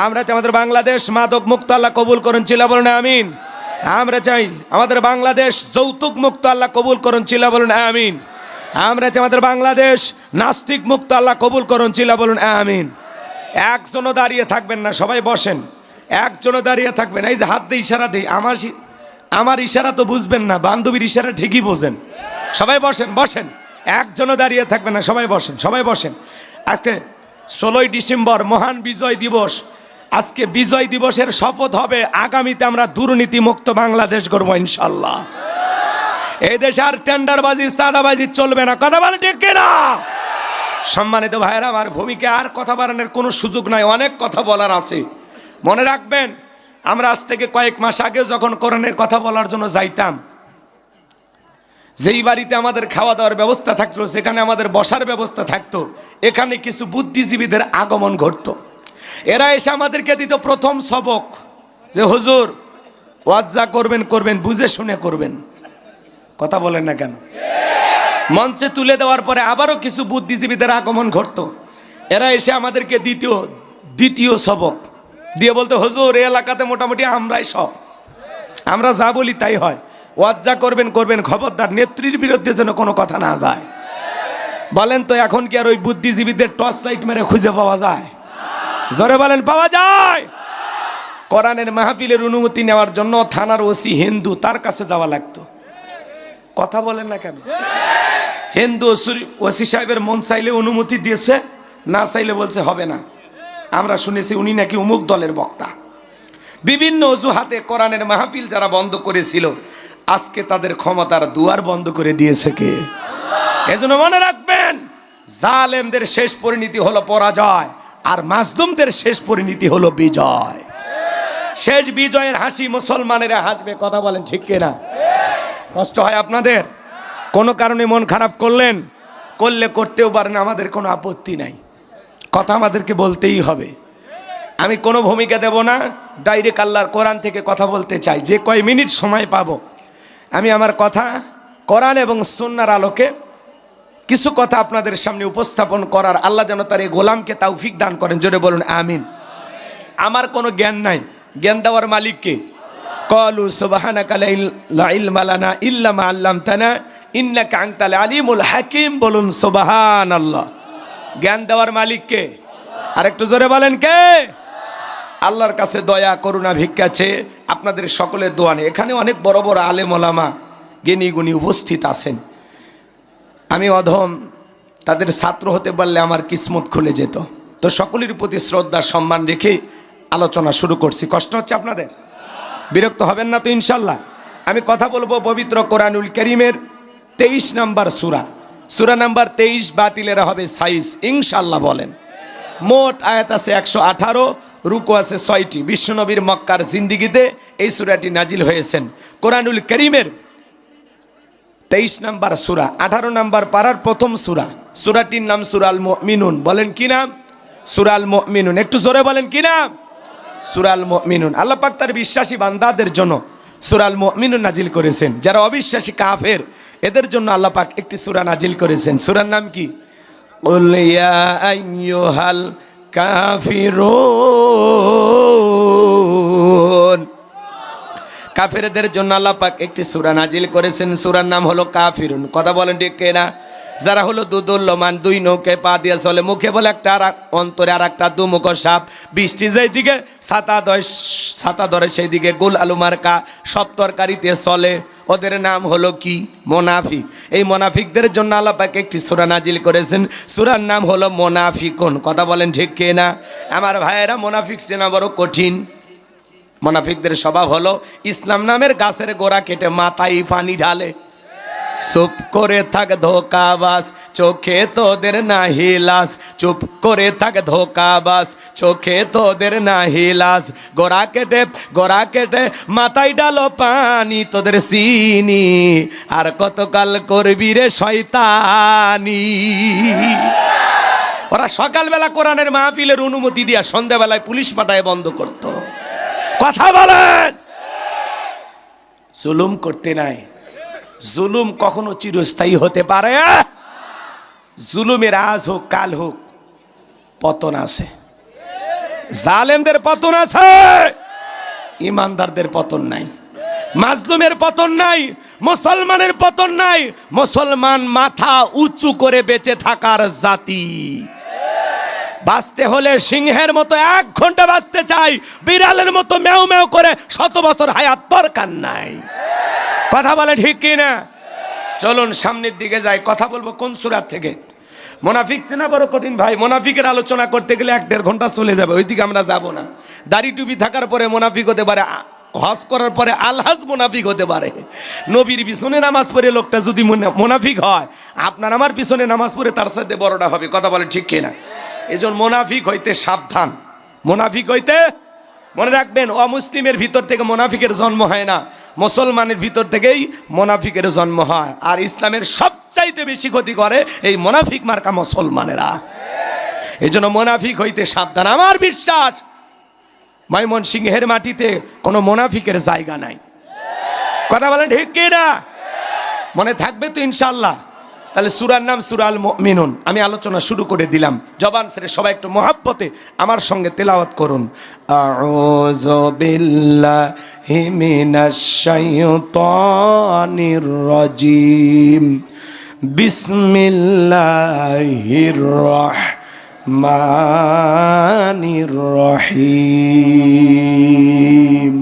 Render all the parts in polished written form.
আমরা চাই আমাদের বাংলাদেশ মাদক মুক্ত, আল্লাহ কবুল করুন, চিল্লা বলুন আমিন। আমরা চাই আমাদের বাংলাদেশ যৌতুক মুক্ত, আল্লাহ কবুল করুন, চিল্লা বলুন আমিন। আমরা চাই আমাদের বাংলাদেশ নাস্তিক মুক্ত, আল্লাহ কবুল করুন, চিল্লা বলুন আমিন। একজনও দাঁড়িয়ে থাকবেন না, সবাই বসেন। একজনও দাঁড়িয়ে থাকবেন। এই যে হাত দিয়ে ইশারা দিই, আমার ইশারা তো বুঝবেন না, বান্ধবীর ইশারা ঠিকই বোঝেন। সবাই বসেন, বসেন। একজনও দাঁড়িয়ে থাকবেন না, সবাই বসেন, সবাই বসেন। আজকে 16ই ডিসেম্বর মহান বিজয় দিবস। আজকে বিজয় দিবসের শপথ হবে আগামীতে আমরা দুর্নীতি মুক্ত বাংলাদেশ গড়ব ইনশাল্লাহ। এই দেশে আর টেন্ডারবাজি চাঁদাবাজি চলবে না, কথা বলে ঠিক কিনা? সম্মানিত ভাইরা, আমার ভূমিকা আর কথা বাড়ানোর কোনো সুযোগ নাই, অনেক কথা বলার আছে। মনে রাখবেন, আমরা আজ থেকে কয়েক মাস আগে যখন কোরআনের কথা বলার জন্য যাইতাম, যেই বাড়িতে আমাদের খাওয়া দাওয়ার ব্যবস্থা থাকতো, সেখানে আমাদের বসার ব্যবস্থা থাকতো, এখানে কিছু বুদ্ধিজীবীদের আগমন ঘটতো। এরা এসে আমাদেরকে দিত প্রথম সবক, যে হুজুর ওয়াজ যা করবেন করবেন, বুঝে শুনে করবেন। কথা বলেন না কেন? মঞ্চে তুলে দেওয়ার পরে আবারও কিছু বুদ্ধিজীবীদের আগমন ঘটতো। এরা এসে আমাদেরকে দ্বিতীয় সবক দিয়ে বলতো, হুজুর এই এলাকাতে মোটামুটি আমরাই সব, আমরা যা বলি তাই হয়, ওয়াজ যা করবেন করবেন, খবরদার নেত্রীর বিরুদ্ধে যেন কোনো কথা না যায়। বলেন তো, এখন কি আর ওই বুদ্ধিজীবীদের টর্চ লাইট মেরে খুঁজে পাওয়া যায়? জোরে বলেন, পাওয়া যায়? কোরআনের মাহফিলের অনুমতি নেওয়ার জন্য থানার ওসি হিন্দু, তার কাছে যাওয়া লাগতো। কথা বলেন না কেন? হিন্দু ওসি সাহেবের মন চাইলে অনুমতি দিয়েছে, না চাইলে বলছে হবে না। আমরা শুনেছি উনি নাকি অমুক দলের বক্তা। বিভিন্ন অজুহাতে কোরআনের মাহফিল যারা বন্ধ করেছিল, আজকে তাদের ক্ষমতার দুয়ার বন্ধ করে দিয়েছে কে? এজন্য মনে রাখবেন, জালেমদের শেষ পরিণতি হলো পরাজয়, আর মাজলুমদের শেষ পরিণতি হলো বিজয়। শেষ বিজয়ের হাসি মুসলমানেরা হাসবে। কথা বলেন ঠিক কিনা? কষ্ট হয় আপনাদের? কোনো কারণে মন খারাপ করতেও পারেন, আমাদের কোনো আপত্তি নাই, কথা আমাদেরকে বলতেই হবে। আমি কোনো ভূমিকা দেব না, ডাইরেক্ট আল্লাহর কোরআন থেকে কথা বলতে চাই। যে কয় মিনিট সময় পাবো, আমি আমার কথা কোরআন এবং সুন্নাহর আলোকে কিছু কথা আপনাদের সামনে উপস্থাপন করার আল্লাহ যেন তার এই গোলামকে তৌফিক দান করেন। জোরে বলুন আমিন। আমার কোনো জ্ঞান নাই, জ্ঞান দেওয়ার মালিক কে? ক্বালু সুবহানাকা লা ইলমা লানা ইল্লা মা আল্লামতানা ইন্নাকা আনতাল আলিমুল হাকিম। বলুন সুবহানাল্লাহ। জ্ঞান দেওয়ার মালিক কে? আর একটু জোরে বলেন কে? আল্লাহর কাছে দয়া করুণা ভিক্ষা চেয়ে আপনাদের সকলের দোয়া নেই। এখানে অনেক বড় বড় আলেম ওলামা জ্ঞানী গুণী উপস্থিত আছেন। আমি অধম, তাদের ছাত্র হতে পারলে আমার কিসমত খুলে যেত। তো সকলের প্রতি শ্রদ্ধা সম্মান রেখে আলোচনা শুরু করছি। কষ্ট হচ্ছে আপনাদের? বিরক্ত হবেন না তো ইনশাল্লাহ? আমি কথা বলবো পবিত্র কোরআনুল কারীমের 23 নম্বর সূরা নাম্বার 23, বাতিলেরা হবে 26 ইনশাল্লাহ। বলেন, মোট আয়াত আছে 118, রুকু আছে 6টি। বিশ্বনবীর মক্কার জিন্দিগিতে এই সূরাটি নাজিল হয়েছেন। কোরআনুল কারীমের 23 নম্বর সূরা, 18 নম্বর পারার প্রথম সূরাটির নাম সূরাল মুমিনুন। বলেন কি নাম? সূরাল মুমিনুন। একটু জোরে বলেন কি নাম? সূরাল মুমিনুন। আল্লাহ পাক তার বিশ্বাসী বান্দাদের জন্য সূরাল মুমিনুন নাজিল করেছেন। যারা অবিশ্বাসী কাফের, এদের জন্য আল্লাহ পাক একটি সূরা নাজিল করেছেন। সূরার নাম কি? কুল ইয়া আইয়ুহাল কাফিরুন। কাফেরদের জন্য আল্লাহ পাক একটি সূরা নাজিল করেছেন। সূরার নাম হলো কাফিরুন। কথা বলেন ঠিক কিনা? যারা হলো দুদুল্যমান, দুই নৌকায় পা দিয়ে চলে, মুখে বলে একটা আর অন্তরে আর একটা, দুমুখ সাপ, বৃষ্টি যেই দিকে ছাতা ধরে সেই দিকে গোল আলু মার্কা, সব তরকারিতে চলে। ওদের নাম হলো কি? মুনাফিক। এই মুনাফিকদের জন্য আল্লাহ পাক একটি সূরা নাজিল করেছেন। সূরার নাম হলো মুনাফিকুন। কথা বলেন ঠিক কিনা? আমার ভাইয়েরা, মুনাফিক চেনা বড় কঠিন। মুনাফিকদের স্বভাব হলো ইসলাম নামের গাছের গোড়া কেটে মাথায় পানি ঢালে। চুপ করে থাক ধোকাবাজ, চোখে তোদের নাহি লাজ। চুপ করে থাক ধোকাবাজ, চোখে তোদের নাহি লাজ। গোড়া কেটে মাথায় ডালো পানি, তোদের চিনি আর কতকাল করবি রে শয়তানি। ওরা সকালবেলা কোরআনের মাহফিলের অনুমতি দিয়া সন্ধ্যাবেলায় পুলিশ পাঠায় বন্ধ করত। কথা বলেন। জুলুম করতে নাই। জুলুম কখনো চিরস্থায়ী হতে পারে? জুলুমের আজ হোক কাল হোক পতন আসে। জালেমদের পতন আছে, ইমানদারদের পতন নাই। মাজলুমের পতন নাই, মুসলমানের পতন নাই। মুসলমান মাথা উঁচু করে বেঁচে থাকার জাতি। বাঁচতে হলে সিংহের মতো 1 ঘন্টা বাঁচতে চাই, বিড়ালের মতো মেও মেও করে 100 বছর হায়াত দরকার নাই। কথা বলে ঠিক কিনা? চলুন সামনের দিকে যাই। কথা বলবো কোন সূরা থেকে? মুনাফিক চেনা বড় কঠিন ভাই। মুনাফিকের আলোচনা করতে গেলে 1-1.5 ঘন্টা চলে যাবে, ওইদিকে আমরা যাব না। দাড়ি টুপি থাকার পরে মুনাফিক হতে পারে, হজ করার পরে আলহাজ মুনাফিক হতে পারে। নবীর পিছনে নামাজ পড়ে লোকটা যদি মুনাফিক হয়, আপনার আমার পিছনে নামাজ পড়ে তার সাথে বড়টা হবে। কথা বলে ঠিক কিনা? এজন্য মুনাফিক হইতে সাবধান। মুনাফিক হইতে মনে রাখবেন, অমুসলিমের ভিতর থেকে মুনাফিকের জন্ম হয় না, মুসলমানের ভিতর থেকেই মুনাফিকের জন্ম হয়। আর ইসলামের সবচাইতে বেশি ক্ষতি করে এই মুনাফিক মার্কা মুসলমানেরা। এজন্য মুনাফিক হইতে সাবধান। আমার বিশ্বাস ময়মনসিংহের মাটিতে কোনো মুনাফিকের জায়গা নাই। কথা বলেন ঠিক কি না? মনে থাকবে তো ইনশাআল্লাহ? তাহলে সূরার নাম সূরাল মুমিনুন। আমি আলোচনা শুরু করে দিলাম। জবান ছেড়ে সবাই একটু মহাব্বতে আমার সঙ্গে তেলাওয়াত করুন। আউযু বিল্লাহি মিনাশ শাইতানির রাজিম। বিসমিল্লাহির রাহমানির রহিম।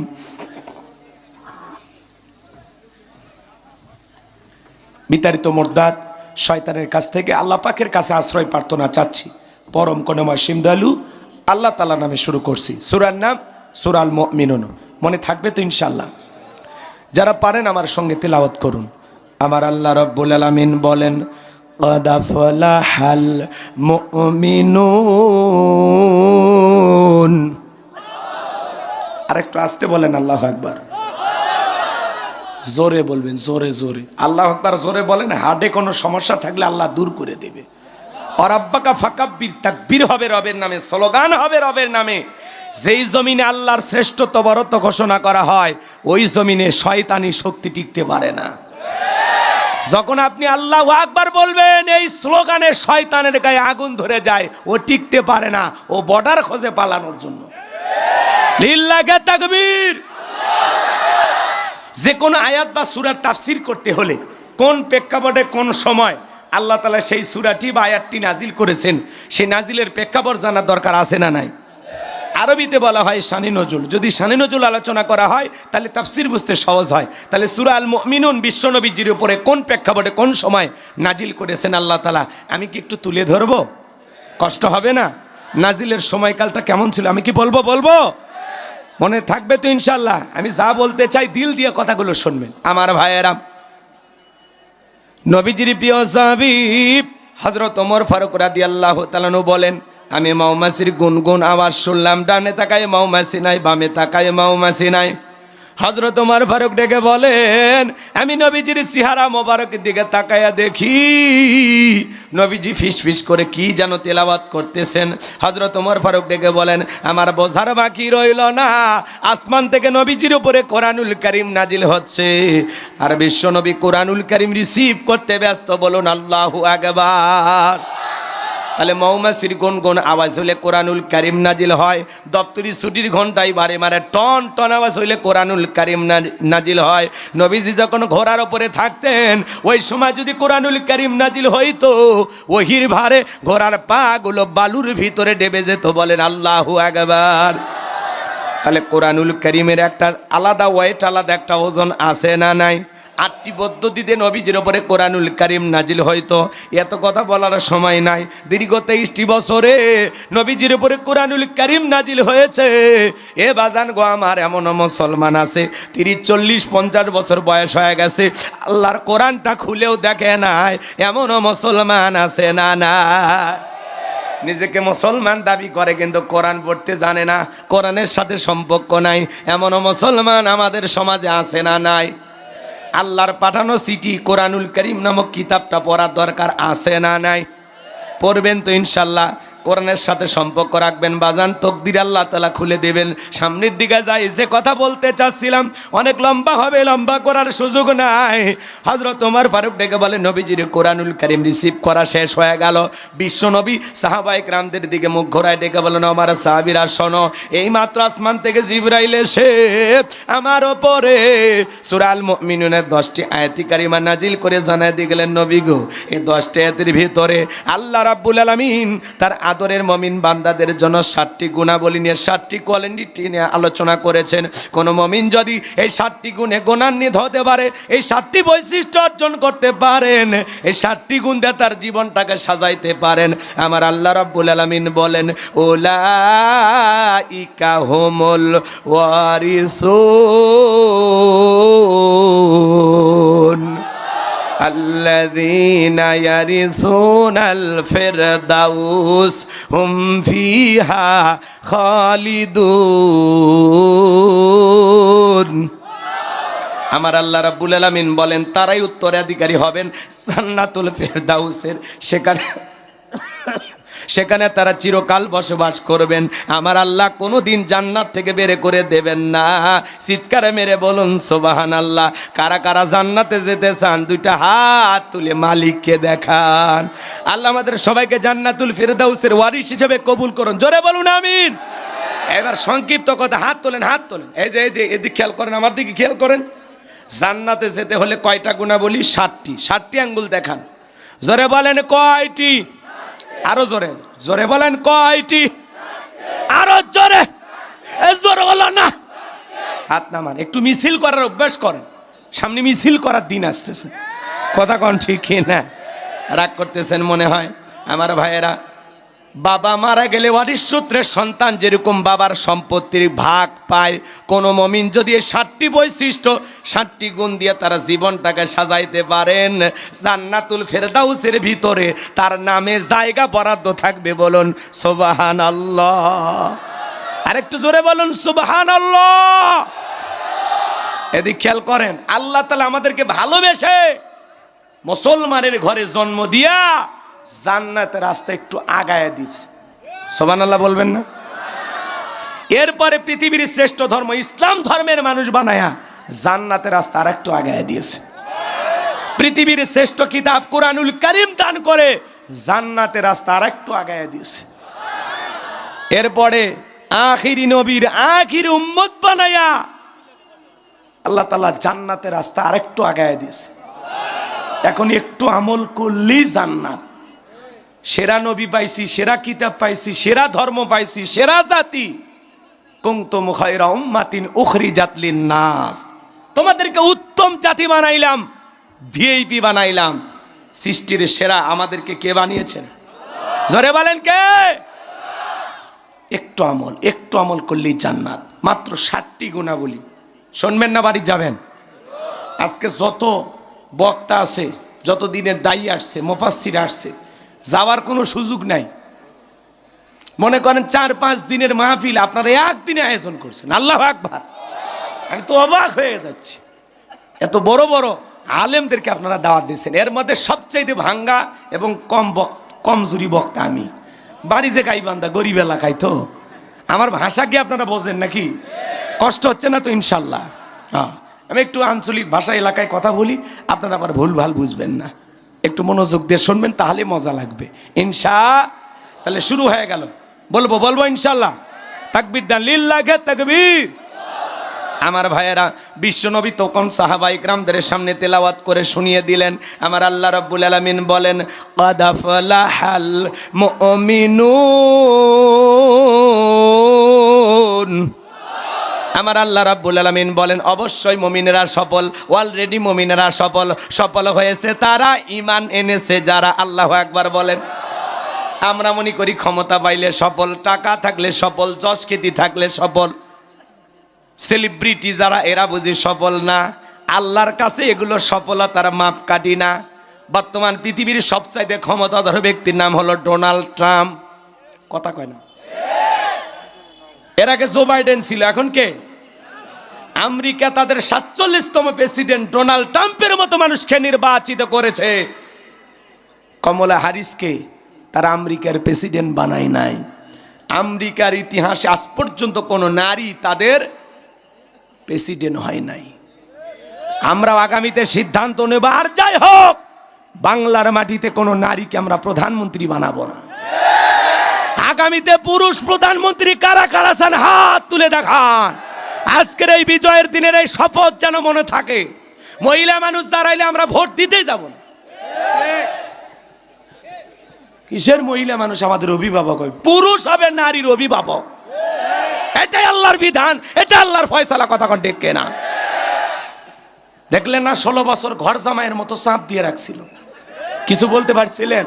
বিতাড়িত মুরদাদ শয়তানের কাছ থেকে আল্লাহ পাকের কাছে আশ্রয় প্রার্থনা চাচ্ছি। পরম করুণাময় অসীম দয়ালু আল্লাহ তাআলা নামে শুরু করছি। সূরার নাম সূরাল মুমিনুন। মনে থাকবে তো ইনশাআল্লাহ? যারা পারেন আমার সঙ্গে তেলাওয়াত করুন। আমার আল্লাহ রাব্বুল আলামিন বলেন, ক্বাদ আফলাহাল মুমিনুন। আরেকটু আস্তে বলেন আল্লাহু আকবার। জোরে বলবেন, জোরে জোরে আল্লাহু আকবার জোরে বলেন। হার্টে কোনো সমস্যা থাকলে আল্লাহ দূর করে দেবে। অরাব্বাকা ফাকাব্বির, তাকবীর হবে রবের নামে, স্লোগান হবে রবের নামে। যেই জমিনে আল্লাহর শ্রেষ্ঠত্ব বরত্ব ঘোষণা করা হয়, ওই জমিনে শয়তানি শক্তি টিকতে পারে না। যখন আপনি আল্লাহু আকবার বলবেন, এই স্লোগানে শয়তানের গায়ে আগুন ধরে যায়, ও টিকতে পারে না, ও বর্ডার খোঁজে পালানোর জন্য। লিল্লাহি তাকবীর। যে কোনো আয়াত বা সূরার তাফসীর করতে হলে কোন প্রেক্ষাপটে কোন সময় আল্লাহ তাআলা সেই সূরাটি বা আয়াতটি নাজিল করেছেন, সেই নাজিলের প্রেক্ষাপট জানার দরকার আছে না নাই? আরবিতে বলা হয় শানে নজুল। যদি শানে নজুল আলোচনা করা হয় তাহলে তাফসীর বুঝতে সহজ হয়। তাহলে সূরা আল মুমিনুন বিশ্বনবীজির উপরে কোন প্রেক্ষাপটে কোন সময় নাজিল করেছেন আল্লাহ তাআলা, আমি কি একটু তুলে ধরবো? কষ্ট হবে না? নাজিলের সময়কালটা কেমন ছিল আমি কি বলবো? মনে থাকবে তো ইনশাআল্লাহ? আমি যা বলতে চাই দিল দিয়ে কথাগুলো শুনবেন আমার ভাইয়েরা। নবীজির প্রিয় সাহাবী হযরত ওমর ফারুক রাদিয়াল্লাহু তাআলা আনহু বলেন, আমি মৌমাছির গুনগুন আওয়াজ শুনলাম। ডানে তাকায় মৌমাছি নাই, বামে তাকায় মৌমাছি নাই। হযরত ওমর ফারুক ডেকে বলেন, আমি নবীজির চেহারা মোবারকের দিকে তাকায়া দেখি নবীজি ফিস ফিস করে কি যেন তেলাওয়াত করতেছেন। হযরত ওমর ফারুক ডেকে বলেন, আমার বোঝার বাকি রইল না, আসমান থেকে নবীজির উপরে কোরআনুল কারীম নাজিল হচ্ছে, আর বিশ্ব নবী কোরআনুল কারীম রিসিভ করতে ব্যস্ত। বলুন আল্লাহু আকবার। তাহলে মৌমাছির গুনগুন আওয়াজ হলে কোরআনুল কারীম নাজিল হয়। দপ্তরি ছুটির ঘন্টায় বারে মারে টন টন আওয়াজ হইলে কোরআনুল কারীম নাজিল হয়। নবীজি যখন ঘোড়ার উপরে থাকতেন, ওই সময় যদি কোরআনুল কারীম নাজিল হইতো, ওহির ভারে ঘোড়ার পা গুলো বালুর ভিতরে ডেবে যেত। বলেন আল্লাহু আকবার। তাহলে কোরআনুল কারীমের একটা আলাদা ওয়েট, আলাদা একটা ওজন আছে না নাই? 8টি পদ্ধতিতে নবীজির উপরে কোরআনুল কারীম নাজিল হইতো। এত কথা বলার সময় নাই। দীর্ঘ 23টি বছরে নবীজির উপরে কোরআনুল কারীম নাজিল হয়েছে। এ বাজান গো আমার, এমন মুসলমান আছে 30, 40, 50 বছর বয়স হয়ে গেছে, আল্লাহর কোরআনটা খুলেও দেখে নাই। এমন মুসলমান আছে না? না, নিজেকে মুসলমান দাবি করে কিন্তু কোরআন পড়তে জানে না, কোরআনের সাথে সম্পর্ক নাই। এমন মুসলমান আমাদের সমাজে আছে না নাই? আল্লাহর পাঠানো চিঠি কোরআনুল কারীম নামক কিতাবটা পড়ার দরকার আছে না নাই? পড়বেন তো ইনশাল্লাহ। কোরআনের সাথে সম্পর্ক রাখবেন বাজান, তকদির আল্লাহ তাআলা খুলে দেবেন। সামনের দিকে যাই, যে কথা বলতে চাচ্ছিলাম অনেক লম্বা হবে, লম্বা করার সুযোগ নাই। হযরত ওমর ফারুক ডেকে বলে, নবীজির কোরআনুল কারীম রিসিভ করা শেষ হয়ে গেল। বিশ্ব নবী সাহাবায়ে কেরামদের দিকে মুখ ঘোরায় ডেকে বলেন, আমার সাহাবীরা শোনো, এই মাত্র আসমান থেকে জিবরাইল এসে আমার উপরে সূরা আল মুমিনুনের 10টি আয়াত কারিমা নাজিল করে জানায় দিয়ে গেলেন, নবী গো, এই 10টি আয়াতের ভিতরে আল্লাহ রাব্বুল আলামিন তার আদরের মুমিন বান্দাদের জন্য 7টি গুণাবলী নিয়ে 7টি কোয়ালিটি নিয়ে আলোচনা করেছেন। কোন মুমিন যদি এই 7টি গুণে গুণান্বিত হতে পারে, এই 7টি বৈশিষ্ট্য অর্জন করতে পারেন, এই 7টি গুণ দিয়ে তার জীবনটাকে সাজাইতে পারেন, আমার আল্লাহ রাব্বুল আলামিন বলেন, উলাইকা হুমুল ওয়ারিসুন আল্লাযীনা ইয়ারিসুনাল ফিরদাউস হুম ফিহা খালিদুন। আমার আল্লাহ রাব্বুল আলামিন বলেন, তারাই উত্তরাধিকারী হবেন জান্নাতুল ফিরদাউসের। সেখানে তারা চিরকাল বসবাস করবেন। আমার আল্লাহ কোনোদিন জান্নাত থেকে বের করে দেবেন না। চিৎকারে মেরে বলুন সুবহানাল্লাহ। কারা কারা জান্নাতে যেতে চান, দুইটা হাত তুলে মালিককে দেখান। আল্লাহ আমাদের সবাইকে জান্নাতুল ফিরদাউসের ওয়ারিস হিসেবে কবুল করুন। জোরে বলুন আমিন। এবার সংক্ষিপ্ত কথা, হাত তোলেন, হাত তোলেন। এই যে এদিকে খেয়াল করেন, আমার দিকে খেয়াল করেন। জান্নাতে যেতে হলে কয়টা গুণাবলী? 7টি। 7টি আঙ্গুল দেখান। জোরে বলেন কয়টি? আরো জোরে, জোরে বলেন কয়টি? আরো জোরে, জোরে বলো না। হাত নামান। একটু মিছিল করার অভ্যাস করেন, সামনে মিছিল করার দিন আসতেছে। কথা কোন ঠিক না? রাগ করতেছেন মনে হয়। আমার ভাইয়েরা, বাবা মারা গেলে ওয়ারিশ সূত্রে সন্তান যেরকম বাবার সম্পত্তির ভাগ পায়, কোন মুমিন যদি এই 7টি বৈশিষ্ট্য 7টি গুণ দিয়ে তারা জীবনটাকে সাজাইতে পারেন, জান্নাতুল ফেরদাউসের ভিতরে তার নামে জায়গা বরাদ্দ থাকবে। বলুন সুবহানাল্লাহ। আরেকটু জোরে বলুন সুবহানাল্লাহ। এদিকে খেয়াল করেন, আল্লাহ তাআলা আমাদেরকে ভালোবেসে মুসলমানের ঘরে জন্ম দিয়া জান্নাতের রাস্তা একটু আগায় দিছে। সুবহানাল্লাহ বলবেন না? এরপরে পৃথিবীর শ্রেষ্ঠ ধর্ম ইসলাম ধর্মের মানুষ বানায়া জান্নাতের রাস্তা আর একটু আগায় দিয়েছে। পৃথিবীর শ্রেষ্ঠ কিতাব কোরআনুল কারীম দান করে জান্নাতের রাস্তা আর একটু আগায় দিয়েছে। এরপরে আখিরি নবীর আখিরি উম্মত বানায়া আল্লাহ তাআলা জান্নাতের রাস্তা আর একটু আগায় দিয়েছে। এখন একটু আমল করলেই জান্নাত। সেরা নবী পাইছি, সেরা কিতাব পাইছি, সেরা ধর্ম পাইছি, সেরা জাতি। কুনতুম খায়রা উম্মাতিন উখরিজাত লিন-নাস, তোমাদেরকে উত্তম জাতি বানাইলাম, ভিআইপি বানাইলাম। সৃষ্টির সেরা আমাদেরকে কে বানিয়েছেন? জোরে বলেন কে? একটু আমল করলেই জান্নাত। মাত্র 7টি গুণাবলী। শুনবেন না বাড়ি যাবেন? আজকে যত বক্তা আছে, যত দিনের দায়ী আসছে, মুফাসসির আসছে, যাওয়ার কোনো সুযোগ নাই। মনে করেন 4-5 দিনের মাহফিল আপনারা একদিনে আয়োজন করছেন। আল্লাহু আকবার। আমি তো অবাক হয়ে যাচ্ছি, এত বড় বড় আলেমদেরকে আপনারা দাওয়াত দিয়েছেন। এর মধ্যে সবচাইতে ভাঙ্গা এবং কমজোরি বক্তা আমি। বাড়ি যে গাইবান্ধা, গরিব এলাকায়, তো আমার ভাষা কি আপনারা বোঝেন নাকি? কষ্ট হচ্ছে না তো? ইনশাল্লাহ। হ্যাঁ, আমি একটু আঞ্চলিক ভাষা এলাকায় কথা বলি, আপনারা আবার ভুলভাল বুঝবেন না। একটু মনোযোগ দিয়ে শুনবেন, তাহলে মজা লাগবে তাহলে শুরু হয়ে গেল। বলবো ইনশাল্লাহ। তাকবীর দেন, লিল্লাহি তাকবীর। আমার ভাইয়েরা, বিশ্বনবী তখন সাহাবায়ে কেরামদের সামনে তেলাওয়াত করে শুনিয়ে দিলেন। আমার আল্লাহ রাব্বুল আলামিন বলেন, ক্বাদ আফলাহাল মুমিনুন। আমার আল্লাহ রাব্বুল আলামিন বলেন, অবশ্যই মুমিনেরা সফল। অলরেডি মুমিনেরা সফল হয়েছে তারা ঈমান এনেছে যারা। আল্লাহু আকবার বলেন। আমরা মনে করি ক্ষমতা পাইলে সফল, টাকা থাকলে সফল, যশ খ্যাতি থাকলে সফল, সেলিব্রিটি যারা, এরা বুঝি সফল না। আল্লাহর কাছে এগুলো সফলতার মাপকাঠি না। বর্তমান পৃথিবীর সবচাইতে ক্ষমতাধর ব্যক্তির নাম হলো ডোনাল্ড ট্রাম্প। কথা কয় না? এর আগে জো বাইডেন ছিল, এখন কে? আমেরিকা তাদের 47তম প্রেসিডেন্ট ডোনাল্ড ট্রাম্পের মতো মানুষকে নির্বাচিত করেছে। কমলা হ্যারিসকে তারা আমেরিকার প্রেসিডেন্ট বানায় নাই। আমেরিকার ইতিহাসে আজ পর্যন্ত কোনো নারী তাদের প্রেসিডেন্ট হয় নাই। আমরা আগামীতে সিদ্ধান্ত নেব, আর যাই হোক বাংলার মাটিতে কোনো নারীকে আমরা প্রধানমন্ত্রী বানাবো না। আগামীতে পুরুষ প্রধানমন্ত্রী কারা কারা চান হাত তুলে দেখান। আজকের এই বিজয়ের দিনের এই শপথ যেন মনে থাকে। মহিলা মানুষ দাঁড়াইলে আমরা ভোট দিতে যাব না। কিসের মহিলা মানুষ আমাদের অভিভাবক হবে? পুরুষ হবে নারীর অভিভাবক। এটাই আল্লাহর বিধান, এটা আল্লাহর ফয়সালা। কথা কোন ঠিক না? দেখলেন না 16 বছর ঘর জামাইয়ের মতো চাপ দিয়ে রাখছিল, কিছু বলতে পারছিলেন?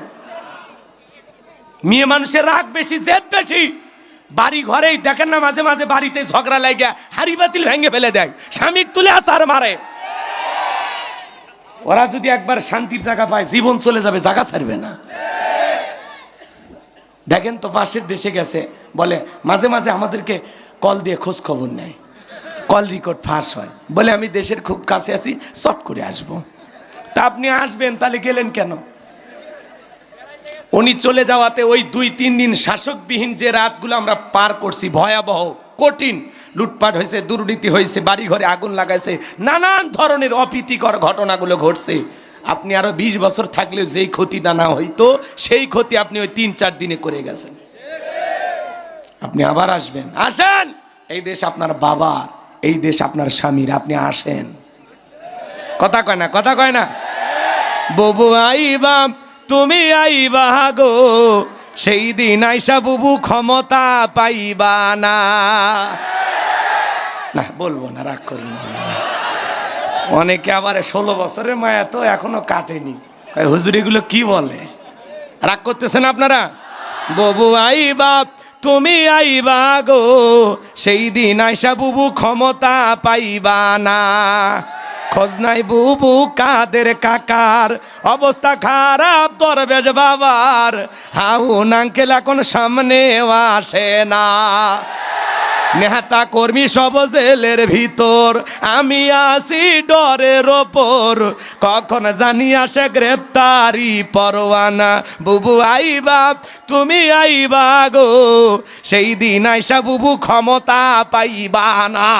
মেয়ে মানুষের রাগ বেশি, জেদ বেশি। বাড়ি ঘরেই দেখেন না মাঝে মাঝে বাড়িতে ঝগড়া লাগে, হাড়ি বাতিল ভেঙে ফেলে দেয়, স্বামী তুলে আসার মারে। ওরা যদি একবার শান্তির জায়গা পায় জীবন চলে যাবে, জায়গা ছাড়বে না। দেখেন তো পাশের দেশে গেছে, বলে মাঝে মাঝে আমাদেরকে কল দিয়ে খোঁজ খবর নেয়, কল রেকর্ড ফাঁস হয়, বলে আমি দেশের খুব কাছে আছি, চট করে আসবো। তা আপনি আসবেন, তাহলে গেলেন কেন? উনি চলে যাওয়াতে ওই 2-3 দিন শাসকবিহীন যে রাতগুলো আমরা পার করছি, ভয়াবহ কঠিন, লুটপাট হয়েছে, দুর্নীতি হয়েছে, বাড়ি ঘরে আগুন লাগাইছে, নানান ধরনের অপ্রীতিকর ঘটনাগুলো ঘটছে। আপনি আরো 20 বছর থাকলে যেই ক্ষতিটা না হইতো সেই ক্ষতি আপনি ওই 3-4 দিনে করে গেছেন। আপনি আবার আসবেন, আসেন। এই দেশ আপনার বাবার, এই দেশ আপনার স্বামীর, আপনি আসেন। কথা কয় না? কথা কয় না? বুবু আইবা তুমি আইবা গো, সেই দিন আইসা বুবু ক্ষমতা পাইবা না। না বলবো না, রাগ করি না। অনেকে আবার 16 বছরের মায়া তো এখনো কাটেনি, হুজুর এগুলো কি বলে? রাগ করতেছেন আপনারা? বুবু আইবা তুমি আইবা গো, সেই দিন আইসা বুবু ক্ষমতা পাইবা না। খোঁজ নাই বুবু কাদের কাকার, অবস্থা খারাপ দরবেশ বাবার, হাউন আঙ্কেল এখন সামনে আসে না। নেহাতা কর্মী সব জেলের ভিতর, আমি আসি ডরের ওপর, কখন জানি আসে গ্রেপ্তারি পরোয়ানা। বুবু আইবা তুমি আইবা গো, সেই দিন আইসা বুবু ক্ষমতা পাইবা না।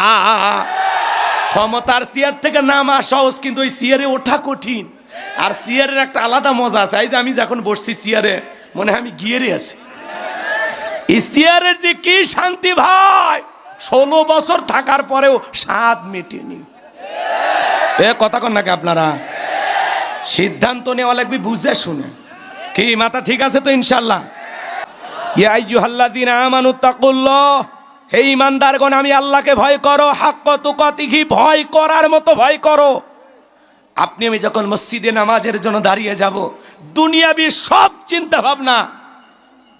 ক্ষমতার চেয়ার থেকে নামা সহজ, কিন্তু ওই চেয়ারে ওঠা কঠিন। আর চেয়ারের একটা আলাদা মজা আছে। এই যে আমি যখন বসছি চেয়ারে, মনে হয় আমি গিয়ারে আছি। এই চেয়ারের যে কি শান্তি ভাই, 16 বছর থাকার পরেও স্বাদ মেটেনি। এ কথা কন নাকি আপনারা? সিদ্ধান্ত নেওয়া লাগবে বুঝে শুনে। কি মাথা ঠিক আছে তো? ইনশাল্লাহ। ইয়া আইয়ুহাল্লাযীনা আমানু তাকুল্লাহ, হে ঈমানদারগণ আমি আল্লাহকে ভয় করো, হাক্কা তুকাতিহি, ভয় করার মতো ভয় করো। আপনি আমি যখন মসজিদে নামাজের জন্য দাঁড়িয়ে যাব, দুনিয়াবি সব চিন্তা ভাবনা,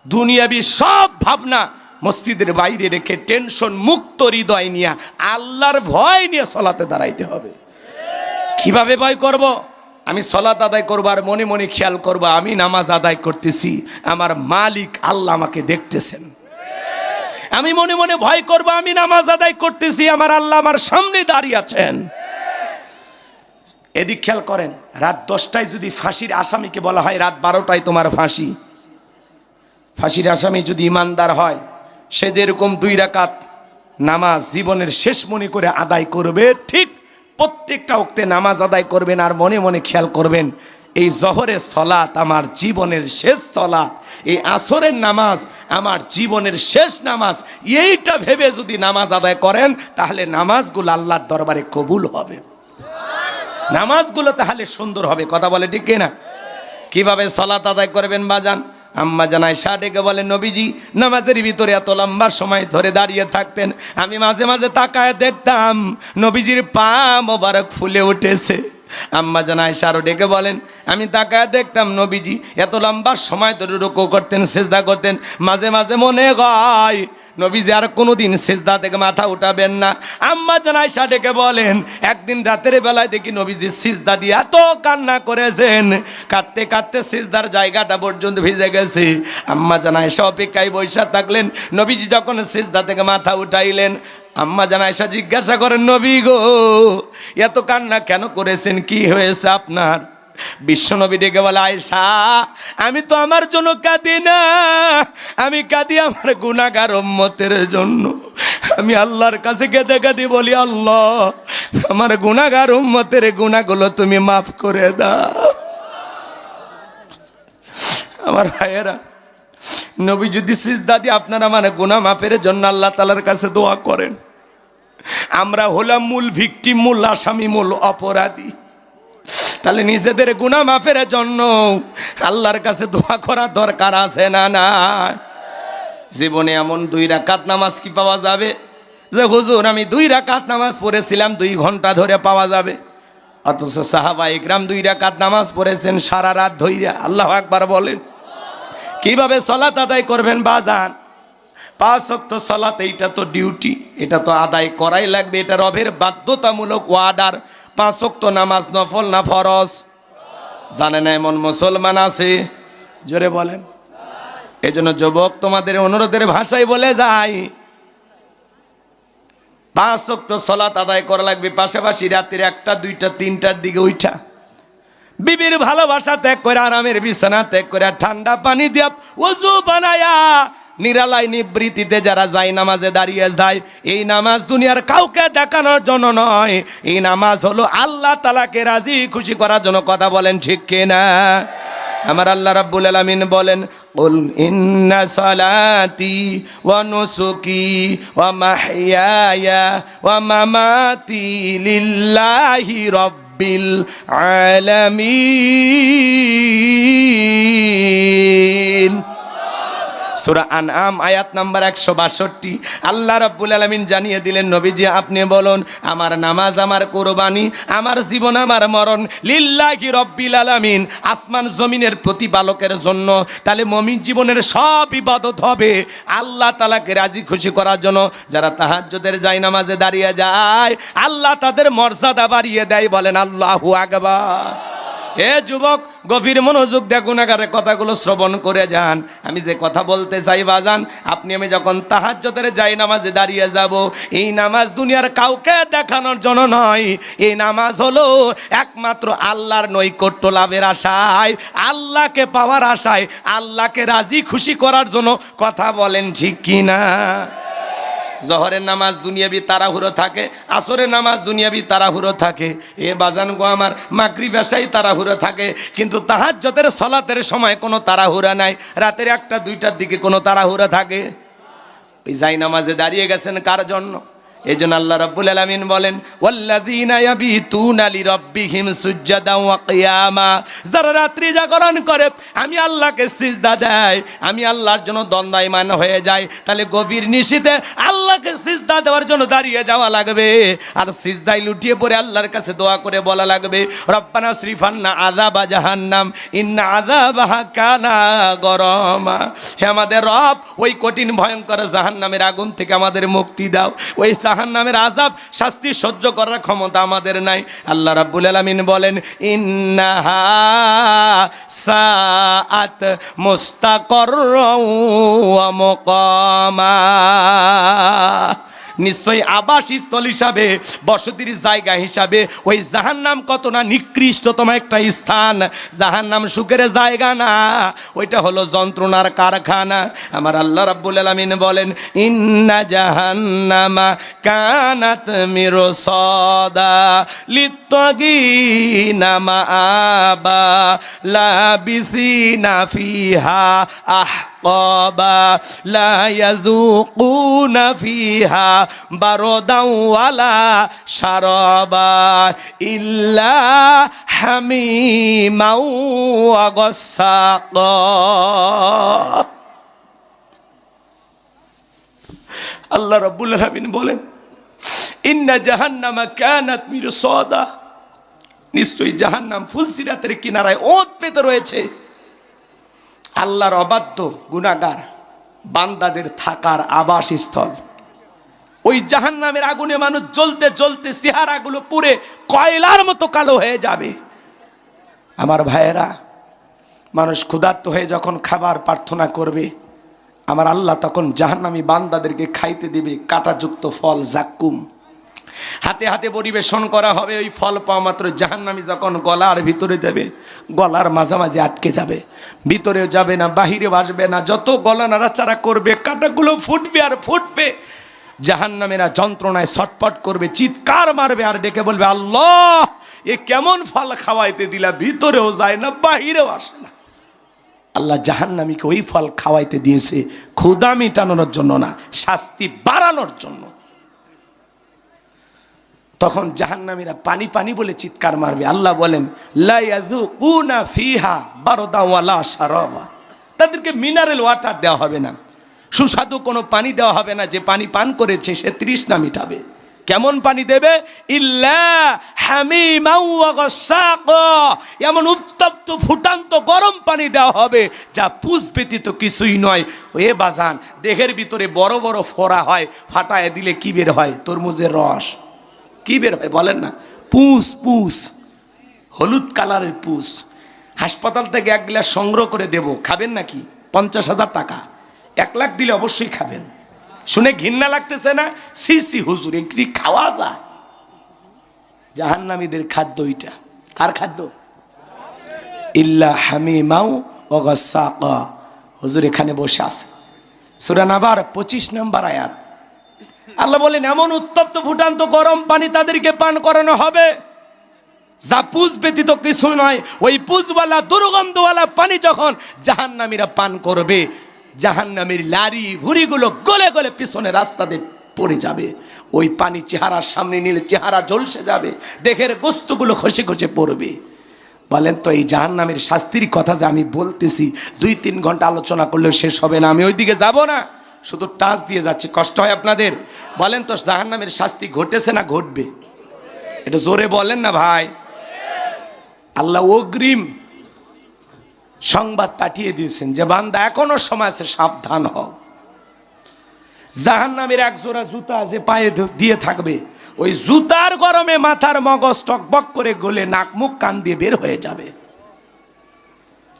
দুনিয়াবি সব ভাবনা মসজিদের বাইরে রেখে টেনশন মুক্ত হৃদয় নিয়ে আল্লাহর ভয় নিয়ে সলাতে দাঁড়াইতে হবে। কিভাবে ভয় করব? আমি সলাত আদায় করবো আর মনে মনে খেয়াল করবো আমি নামাজ আদায় করতেছি, আমার মালিক আল্লাহ আমাকে দেখতেছেন। আমি মনে মনে ভয় করবো আমি নামাজ আদায় করতেছি, আমার আল্লাহ আমার সামনে দাঁড়িয়ে আছেন। এদিক খেয়াল করেন, রাত 10টায় যদি ফাঁসির আসামিকে বলা হয় রাত 12টায় তোমার ফাঁসি, ফাঁসির আসামি যদি ইমানদার হয়, সে যেরকম 2 রাকাত নামাজ জীবনের শেষ মনে করে আদায় করবে, ঠিক প্রত্যেকটা ওক্তে নামাজ আদায় করবেন। আর মনে মনে খেয়াল করবেন এই জহরের সলাত আমার জীবনের শেষ সলাত, এই আসরের নামাজ আমার জীবনের শেষ নামাজ। এইটা ভেবে যদি নামাজ আদায় করেন, তাহলে নামাজগুলো আল্লাহর দরবারে কবুল হবে, নামাজগুলো তাহলে সুন্দর হবে। কথা বলে ঠিক কিনা? কিভাবে সলাত আদায় করবেন বাজান? আম্মা জান আয়েশা ডেকে বলেন, নবীজি নামাজের ভিতরে এত লম্বা সময় ধরে দাঁড়িয়ে থাকতেন, আমি মাঝে মাঝে তাকায় দেখতাম নবীজির পা মোবারক ফুলে উঠেছে। আম্মা জান আয়েশা আরো ডেকে বলেন, আমি তাকায় দেখতাম নবীজি এত লম্বা সময় ধরে রুকু করতেন, সিজদা করতেন, মাঝে মাঝে মনে হয় নবীজি আর কোনোদিন সিজদা থেকে মাথা উঠাবেন না। আম্মা জান আয়েশা ডেকে বলেন, একদিন রাতের বেলায় দেখি নবীজি সিজদা দিয়ে এত কান্না করেছেন, কাঁদতে কাঁদতে সিজদার জায়গাটা পর্যন্ত ভিজে গেছে। আম্মা জান আয়েশা অপেক্ষায় বসে থাকলেন, নবীজি যখন সিজদা থেকে মাথা উঠাইলেন, আম্মা জান আয়েশা জিজ্ঞাসা করেন, নবী গো এত কান্না কেন করেছেন, কি হয়েছে আপনার? বিশ্বনবী ডেকে বলে, আয়েশা আমি তো আমার জন্য কাঁদি না, আমি কাঁদি আমার গুনাহগার উম্মতের জন্য। আমি আল্লাহর কাছে কেঁদে কাঁদি বলি, আল্লাহ আমার গুনাহগার উম্মতের গুনাহগুলো তুমি মাফ করে দাও। আমার ভাইয়েরা, নবী যদি সিজদা দিয়ে আপনারা মানে গুনাহ মাফের জন্য আল্লাহ তাআলার কাছে দোয়া করেন, আমরা হলাম মূল ভিকটিম, মূল আসামি, মূল অপরাধী। তাহলে নিজেদের গুনাহ মাফের জন্য আল্লাহর কাছে দোয়া করা দরকার আছে না? না। জীবনে এমন 2 রাকাত নামাজ কি পাওয়া যাবে যে হুজুর আমি 2 রাকাত নামাজ পড়েছিলাম 2 ঘন্টা ধরে, পাওয়া যাবে? অথচ সাহাবা ইকরাম 2 রাকাত নামাজ পড়েছেন সারা রাত ধরে। আল্লাহু আকবার বলেন। কিভাবে সালাত আদায় করবেন বাজান? 5 ওয়াক্ত সালাত, এইটা তো ডিউটি, এটা তো আদায় করাই লাগবে, এটা রবের বাধ্যতামূলক ওয়ার্ডার। 5 ওয়াক্ত নামাজ নফল না ফরজ? জানে না এমন মুসলমান আছে? জোরে বলেন। এজন্য যুবক তোমাদের অনুরোধের ভাষায় বলে যাই, 5 ওয়াক্ত সালাত আদায় করা লাগবে। পাশাপাশি রাতের 1টা 2টা 3টার দিকে উঠা বিবির ভালোবাসা ত্যাগ করে, আরামের বিছানা ত্যাগ করে, ঠান্ডা পানি দিয়া ওযু বানায়া নিরালাই নিবৃত্তিতে যারা যায় নামাজে দাঁড়িয়ে যায়, এই নামাজ দুনিয়ার কাউকে দেখানোর জন্য নয়, এই নামাজ হলো আল্লাহ তাআলাকে রাজি খুশি করার জন্য। কথা বলেন ঠিক কিনা? আমার আল্লাহ রাব্বুল আলামিন বলেন, কুল ইন্না সালাতি ওয়া নুসুকি ওয়া মাহইয়ায়া ওয়া মামাতি লিল্লাহি রাব্বিল আলামিন। সূরা আনআম আয়াত নাম্বার 162। আল্লাহ রাব্বুল আলামিন জানিয়ে দিলেন, নবীজি আপনি বলুন, আমার নামাজ, আমার কুরবানি, আমার জীবন, আমার মরণ লিল্লাহি রাব্বিল আলামিন, আসমান জমিনের প্রতিপালকের জন্য। তাহলে মুমিন জীবনের সব ইবাদত হবে আল্লাহ তাআলাকে রাজি খুশি করার জন্য। যারা তাহাজ্জুদের যায় নামাজে দাঁড়িয়ে যায়, আল্লাহ তাদের মর্যাদা বাড়িয়ে দেয়। বলেন আল্লাহু আকবার। এ যুবক, গভীর মনোযোগ দিয়ে গুনাহগারের কথাগুলো শ্রবণ করে যান। আমি যে কথা বলতে চাই বাজান, আপনি আমি যখন তাহাজ্জুদের যাই নামাজে দাঁড়িয়ে যাব, এই নামাজ দুনিয়ার কাউকে দেখানোর জন্য নয়, এই নামাজ হলো একমাত্র আল্লাহর নৈকট্য লাভের আশায়, আল্লাহকে পাওয়ার আশায়, আল্লাহকে রাজি খুশি করার জন্য। কথা বলেন ঠিক কিনা? জহরের নামাজ দুনিয়াবি তাড়াহুড়ো থাকে, আসরের নামাজ দুনিয়াবি তাড়াহুড়ো থাকে, এ বাজান গো আমার মাগরিব এশাই তাড়াহুড়ো থাকে, কিন্তু তাহাজ্জুদের সালাতের সময় কোনো তাড়াহুড়া নাই। রাতের 1টা 2টার দিকে কোনো তাড়াহুড়া থাকে? ওই যাই নামাজে দাঁড়িয়ে গেছেন কার জন্য? এজন্য আল্লাহ রাব্বুল আলামিন বলেন, ওয়াল্লাযীনা ইয়াবিতুনা লিরাব্বিহিম সুজদান ওয়া কিয়ামা, যারা রাত্রি জাগরণ করে আমি আল্লাহকে সিজদা দেয়, আমি আল্লাহর জন্য দণ্ডায়মান হয়ে যায়। তাহলে গভীর নিশীথে আল্লাহকে সিজদা দেওয়ার জন্য দাঁড়িয়ে যাওয়া লাগবে, আর সিজদায় লুটিয়ে পড়ে আল্লাহর কাছে দোয়া করে বলা লাগবে, রব্বানা সরিফান্না আযাবা জাহান্নাম ইন্না আযাবাহা কানা গরামা। হে আমাদের রব, ওই কঠিন ভয়ঙ্কর জাহান্নামের আগুন থেকে আমাদের মুক্তি দাও। ওই জাহান্নামের আযাব শাস্তি সহ্য করার ক্ষমতা আমাদের নাই। আল্লাহ রাব্বুল আলামিন বলেন, ইন্নাহা সাআত মুস্তাকাররাও ওয়া মুকামা, নিশ্চয়ই আবাসস্থল হিসাবে, বসতির জায়গা হিসাবে ওই জাহান্নাম কত না নিকৃষ্টতম একটা স্থান। জাহান্নাম সুখের জায়গা না, ওইটা হলো যন্ত্রণার কারখানা। আমার আল্লাহ রাব্বুল আলামিন বলেন, ইন্না জাহান্নামা কানাত মিরসাদা লিত্তাগিনা মাআবা লাবিসিনা ফিহা আহকাবা লা ইয়াযুকুনা ফিহা বারদাও ওয়ালা শারাবা ইল্লা হামিমাও ওয়া গাসসাকা। আল্লাহ রাব্বুল আলামিন বলেন, ইন্না জাহান্নামা কানাত মিরসাদা, নিশ্চয়ই জাহান্নাম ফুলসিরাতের কিনারায় ওত পেতে রয়েছে। আল্লাহর অবাধ্য গুনাহগার বান্দাদের থাকার আবাসস্থল। ওই জাহান্নামের আগুনে মানুষ জ্বলতে জ্বলতে চেহারাগুলো পুড়ে কয়লার মতো কালো হয়ে যাবে। আমার ভাইয়েরা, মানুষ ক্ষুধার্ত হয়ে যখন খাবার প্রার্থনা করবে, আমার আল্লাহ তখন জাহান্নামী বান্দাদেরকে খাইতে দিবে কাঁটাযুক্ত ফল জাক্কুম। হাতে হাতে পরিবেশন করা হবে। ওই ফল পাওয়া মাত্র জাহান্নামী যখন গলার ভিতরে যাবে, গলার মাঝামাঝি আটকে যাবে, ভিতরেও যাবে না, বাহিরেও আসবে না। যত গলা নাড়াচাড়া করবে কাঁটাগুলো ফুটবে আর ফুটবে। জাহান্নামীরা যন্ত্রণায় ছটপট করবে, চিৎকার মারবে আর ডেকে বলবে, আল্লাহ এ কেমন ফল খাওয়াইতে দিলা, ভিতরেও যায় না বাহিরেও আসে না। আল্লাহ জাহান্নামীকে ওই ফল খাওয়াইতে দিয়েছে ক্ষুধা মেটানোর জন্য না, শাস্তি বাড়ানোর জন্য। তখন জাহান্নামীরা পানি পানি বলে চিৎকার মারবে। আল্লাহ বলেন, লা ইয়াযুকুনা ফিহা বারদা ওয়ালা শারাবা, তাদেরকে মিনারেল ওয়াটার দেওয়া হবে না, সুস্বাদু কোনো পানি দেওয়া হবে না। যে পানি পান করেছে সে তৃষ্ণা মিটাবে। কেমন পানি দেবে? ইল্লা হামিমান ওয়া গাসসাকা, এমন উত্তপ্ত ফুটান্ত গরম পানি দেওয়া হবে যা পুষ ব্যতীত কিছুই নয়। ওয়ে বাজান, দেহের ভিতরে বড় বড় ফোড়া হয়, ফাটায় দিলে কি বের হয়? তরমুজের রস। কি বের হয় বলেন না? পুষ, পুষ, হলুদ কালারের পুষ। হাসপাতাল থেকে 1 গ্লাস সংগ্রহ করে দেব, খাবেন নাকি? 50,000 টাকা, 1 লাখ দিলে অবশ্যই খাবেন। শুনে ঘৃণা লাগতেছে না? সি সি হুজুর, এটি খাওয়া যায়? জাহান্নামীদের খাদ্য এটা। কার খাদ্য? ইল্লা হামিমাউ ওয়া গাসসাকা। হুজুর এখানে বসে আছে, সূরা নাবার 25 নম্বর আয়াত। আল্লাহ বলেন, এমন উত্তপ্ত ফুটান্ত গরম পানি তাদেরকে পান করানো হবে যা পুষ ব্যতীত কিছু নয়। ওই পুষওয়ালা দুর্গন্ধওয়ালা পানি যখন জাহান্নামীরা পান করবে, জাহান্নামীর লারি ভুড়িগুলো গলে গলে পিছনে রাস্তাতে পড়ে যাবে। ওই পানি চেহারার সামনে নিলে চেহারা ঝলসে যাবে, দেহের গোস্তগুলো খসে খসে পড়বে। বলেন তো, এই জাহান্নামীর শাস্তির কথা যে আমি বলতেছি, 2-3 ঘন্টা আলোচনা করলেও শেষ হবে না। আমি ওইদিকে যাব না, শুধু টাচ দিয়ে যাচ্ছি। কষ্ট হয় আপনাদের? বলেন তো, জাহান্নামের শাস্তি ঘটেছে না ঘটবে? এটা জোরে বলেন না ভাই। আল্লাহ অগ্রিম সংবাদ পাঠিয়ে দিয়েছেন যে বান্দা এখনো সময় আছে, সাবধান হও। জাহান্নামের 1 জোড়া জুতা যে পায়ে দিয়ে থাকবে, ওই জুতার গরমে মাথার মগজ টকবক করে গলে নাক মুখ কান দিয়ে বের হয়ে যাবে।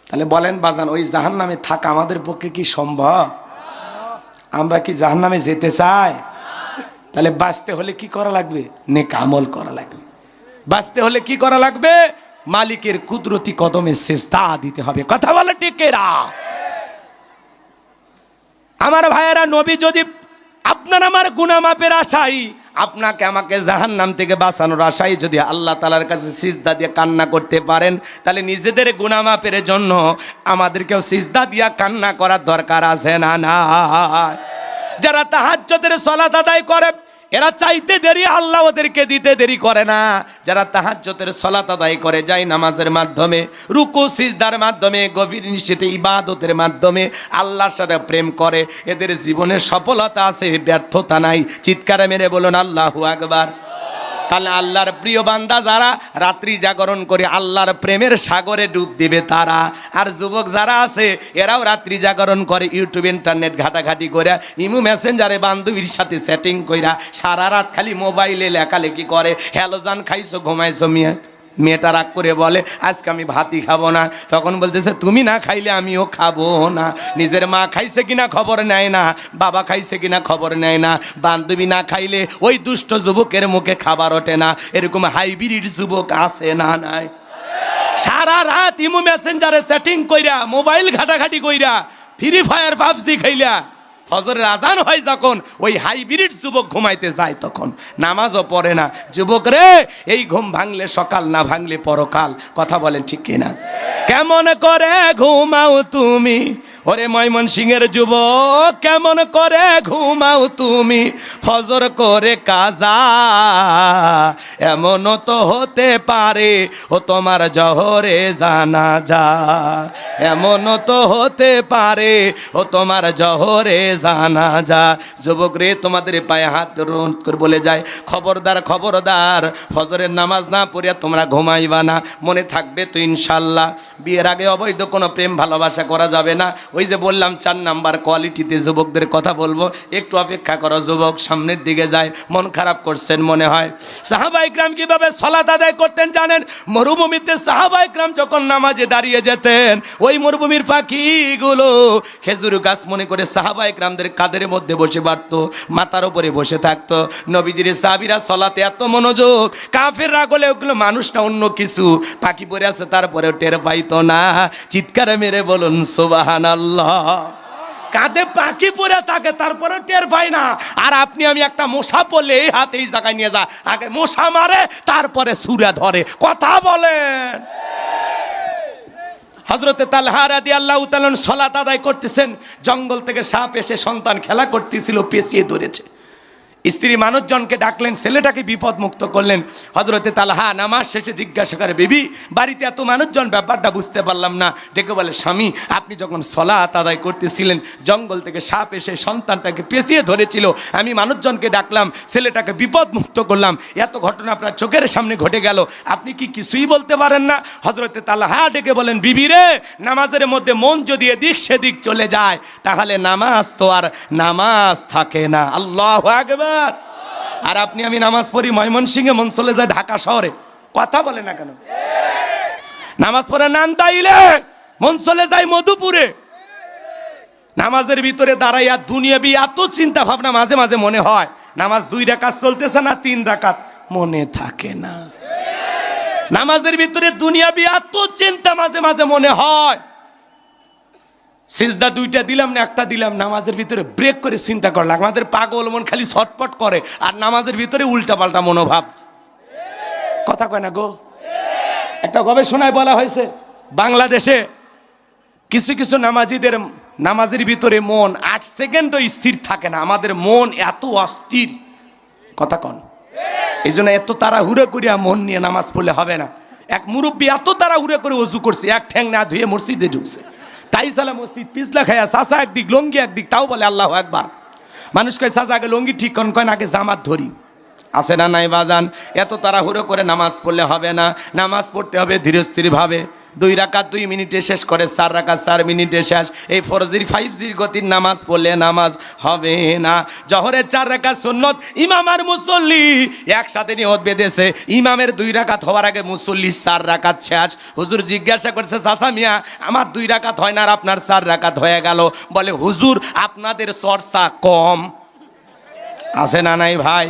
তাহলে বলেন বাজান, ওই জাহান্নামে থাকা আমাদের পক্ষে কি সম্ভব? আমরা কি জাহান্নামে যেতে চাই? তাহলে বাঁচতে হলে কি করা লাগবে? নেক আমল করা লাগবে। বাঁচতে হলে কি করা লাগবে? মালিকের কুদরতি কদমে সেজদা দিতে হবে। কথা বলে টিকেরা? আমার ভাইয়েরা, নবী যদি আপনার আমার গুনাহ মাফের আশাই, আপনাকে আমাকে জাহান্নাম থেকে বাঁচানোর আশাই যদি আল্লাহ তাআলার কাছে সিজদা দিয়ে কান্না করতে পারেন, তাহলে নিজেদের গুনাহ মাফের জন্য আমাদেরকেও সিজদা দিয়া কান্না করার দরকার আছে না? না। যারা তাহাজ্জুদের সালাত আদায় করে, এরা চাইতে দেরি, আল্লাহ ওদেরকে দিতে দেরি করে না। যারা তাহাজ্জুদের সালাত আদায় করে যায় নামাজের মাধ্যমে, রুকু সিজদার মাধ্যমে, গভীর নিশিতে ইবাদতের মাধ্যমে আল্লাহর সাথে প্রেম করে, এদের জীবনে সফলতা আছে, ব্যর্থতা নাই। চিৎকারে মেরে বলুন আল্লাহু আকবার। তাহলে আল্লাহর প্রিয় বান্দা যারা রাত্রি জাগরণ করে আল্লাহর প্রেমের সাগরে ডুব দিবে তারা। আর যুবক যারা আছে এরাও রাত্রি জাগরণ করে, ইউটিউব ইন্টারনেট ঘাটাঘাটি করে, ইমো মেসেঞ্জারে বান্ধবীর সাথে সেটিং কইরা সারা রাত খালি মোবাইলে লেখালেখি করে। হ্যালোজান খাইছো, ঘুমাইছো? মেয়েটা রাগ করে বলে, আজকে আমি ভাতই খাবো না। তখন বলতেছে, তুমি না খাইলে আমিও খাবো না। নিজের মা খাইছে কিনা খবর নেয় না, বাবা খাইছে কিনা খবর নেয় না, বান্ধবী না খাইলে ওই দুষ্ট যুবকের মুখে খাবার ওঠে না। এরকম হাইব্রিড যুবক আছে না? নাই। সারা রাত ইমো মেসেঞ্জারে সেটিং কইরা, মোবাইল ঘাটাঘাটি কইরা, ফ্রি ফায়ার পাবজি খাইলা, ফজরের আজান হয় যখন, ওই হাইব্রিড যুবক ঘুমাইতে যায় তখন নামাজও পড়ে না। যুবক রে, এই ঘুম ভাঙলে সকাল, না ভাঙলে পরকাল। কথা বলেন ঠিক কিনা? কেমন করে ঘুমাও তুমি, ওরে ময়মনসিংহের যুবক, কেমন করে ঘুমাও তুমি ফজর করে কাজা? এমনও তো হতে পারে ও তোমার জহরে জানাজা, এমনও তো হতে পারে ও তোমার জহরে জানাজা। যুবক রে, তোমাদের পায়ে হাত রোধ করে বলে যায়, খবরদার খবরদার, ফজরের নামাজ না পড়িয়া তোমরা ঘুমাইবা না। মনে থাকবে তো ইনশাল্লাহ। বিয়ের আগে অবৈধ কোনো প্রেম ভালোবাসা করা যাবে না, ওই যে বললাম 4 নাম্বার কোয়ালিটিতে যুবকদের কথা বলবো, একটু অপেক্ষা করো যুবক, সামনের দিকে যায়। মন খারাপ করছেন মনে হয়। সাহাবা ইকরাম কিভাবে সালাত আদায় করতেন জানেন? মরুভূমিতে সাহাবা ইকরাম যখন নামাজে দাঁড়িয়ে যেতেন, ওই মরুভূমির পাখিগুলো খেজুর গাছ মনে করে সাহাবা ইকরামদের কাঁধের মধ্যে বসে বাড়তো, মাথার উপরে বসে থাকতো। নবীজির সাহাবীরা সালাতে এত মনোযোগ, কাফেররা বলে ওগুলো মানুষটা অন্য কিছু, পাখি পড়ে আছে তারপরেও টের পাইতো না। চিৎকারে মেরে বলুন সুবহানাল্লাহ। কাঁধে পাখি পরে থাকে তারপরে টের পাই না। আর আপনি আমি একটা মশা পড়লে এই হাতে এই জায়গায় নিয়ে যা, আগে মশা মারে তারপরে সূরা ধরে। কথা বলেন। হযরতে তালহা রাদিয়াল্লাহু তাআলা সালাত আদায় করতেছেন, জঙ্গল থেকে সাপ এসে সন্তান খেলা করতেছিল, পেঁচিয়ে ধরেছে। স্ত্রী মানুষজনকে ডাকলেন, ছেলেটাকে বিপদ মুক্ত করলেন। হযরতে তালহা নামাজ শেষে জিজ্ঞাসা করে, বিবি বাড়িতে এত মানুষজন, ব্যাপারটা বুঝতে পারলাম না। ডেকে বলে, স্বামী আপনি যখন সালাত আদায় করতেছিলেন, জঙ্গল থেকে সাপ এসে সন্তানটাকে পেঁচিয়ে ধরেছিল, আমি মানুষজনকে ডাকলাম, ছেলেটাকে বিপদ মুক্ত করলাম। এত ঘটনা আপনার চোখের সামনে ঘটে গেল, আপনি কি কিছুই বলতে পারেন না? হযরতে তালহা ডেকে বলেন, বিবি রে, নামাজের মধ্যে মন যদি এদিক সেদিক চলে যায় তাহলে নামাজ তো আর নামাজ থাকে না। আল্লাহু আকবার। আর আপনি আমি নামাজ পড়ি ময়মনসিংহে, মন চলে যায় ঢাকা শহরে। কথা বলে না কেন? নামাজ পড়ে নান্দাইলে মন চলে যায় মধুপুরে। নামাজের ভিতরে দাঁড়াইয়া দুনিয়াবি এত চিন্তা ভাবনা মাঝে মাঝে মনে হয়, নামাজ 2 রাকাত চলতেছে না 3 রাকাত, মনে থাকে না। নামাজের ভিতরে দুনিয়াবি এত চিন্তা মাঝে মাঝে মনে হয়, সিজদা 2টা দিলাম না 1টা দিলাম, নামাজের ভিতরে ব্রেক করে চিন্তা করলাম। আমাদের পাগল মন খালি ছটপট করে, আর নামাজের ভিতরে উল্টাপাল্টা মনোভাব। কথা কয় না গো? একটা গবেষণায় বলা হয়েছে, বাংলাদেশে কিছু কিছু নামাজিদের নামাজের ভিতরে মন 8 সেকেন্ডও স্থির থাকে না। আমাদের মন এত অস্থির। কথা কন? এই জন্য এত তাড়াহুড়ো করিয়া মন নিয়ে নামাজ পড়লে হবে না। এক মুরব্বী এত তাড়াহুড়ো করে ওযু করছে, এক ঠ্যাং না ধুয়ে মসজিদে ঢুকছে। টাইসালা মসজিদ, পিছলা খায়া, চাচা একদিক লঙ্গি একদিক, তাও বলে আল্লাহু আকবার। মানুষ কয় চাচা আগে লঙ্গি ঠিক করেন, কয় না আগে জামাত ধরি। আছে না নাই বাজান? এত তাড়াহুড়ো করে নামাজ পড়লে হবে না। নামাজ পড়তে হবে ধীরে স্থির ভাবে। 2 রাকাত 2 মিনিটে শেষ করে, 4 রাকাত 4 মিনিটে শেষ। এই 4G 5G গতির নামাজ পড়লে নামাজ হবে না। জহরের 4 রাকাত সুন্নত, ইমাম আর মুসল্লি একসাথে নিয়ত বেঁধেছে, ইমামের 2 রাকাত হওয়ার আগে মুসল্লি 4 রাকাত শেষ। হুজুর জিজ্ঞাসা করছে, চাচা মিয়া আমার 2 রাকাত হয় না আর আপনার 4 রাকাত হয়ে গেল? বলে, হুজুর আপনাদের চর্চা কম। আছে না নাই ভাই?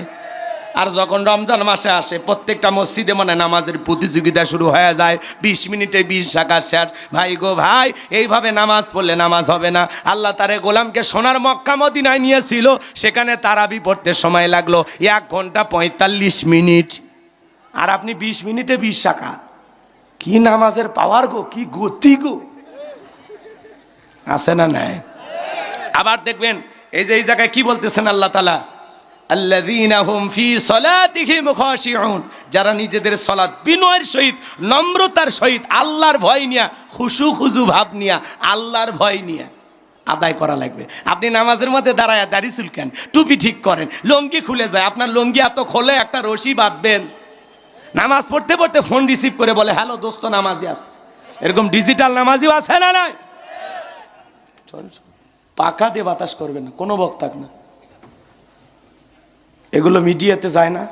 আর যখন রমজান মাসে আসে, প্রত্যেকটা মসজিদে মানে নামাজের প্রতিযোগিতা শুরু হয়ে যায়। 20 মিনিটে 20 রাকাত শেষ। ভাই গো ভাই, এইভাবে নামাজ পড়লে নামাজ হবে না। আল্লাহ তারে গোলামকে সোনার মক্কা মদিনায় নিয়েছিল, সেখানে তারাবি পড়তে সময় লাগলো 1 ঘন্টা 45 মিনিট। আর আপনি 20 মিনিটে 20 রাকাত। কি নামাজের পাওয়ার গো, কি গতি গো! আছে না নাই? আবার দেখবেন এই যে এই জায়গায় কি বলতেছেন আল্লাহ তাআলা, আল্লাযীনা হুম ফী সালাতিহিম খাশিউন, যারা নিজেদের সালাত বিনয়ের সহিত, নম্রতার সহিত, আল্লাহর ভয় নিয়া, খুশু খুজু ভাব নিয়া, আল্লাহর ভয় নিয়া আদায় করা লাগবে। আপনি নামাজের মধ্যে দাঁড়ায় দাড়ি চুলকান, টুপি ঠিক করেন, লঙ্গি খুলে যায়, আপনার লঙ্গি এত খোলে একটা রশি বাঁধবেন। নামাজ পড়তে পড়তে ফোন রিসিভ করে বলে, হ্যালো দোস্ত নামাজি আছে। এরকম ডিজিটাল নামাজিও আছে না নাই? পাখা দিয়ে বাতাস করবেন না, কোনো বক্তাক না। এগুলো মিডিয়াতে যায় না।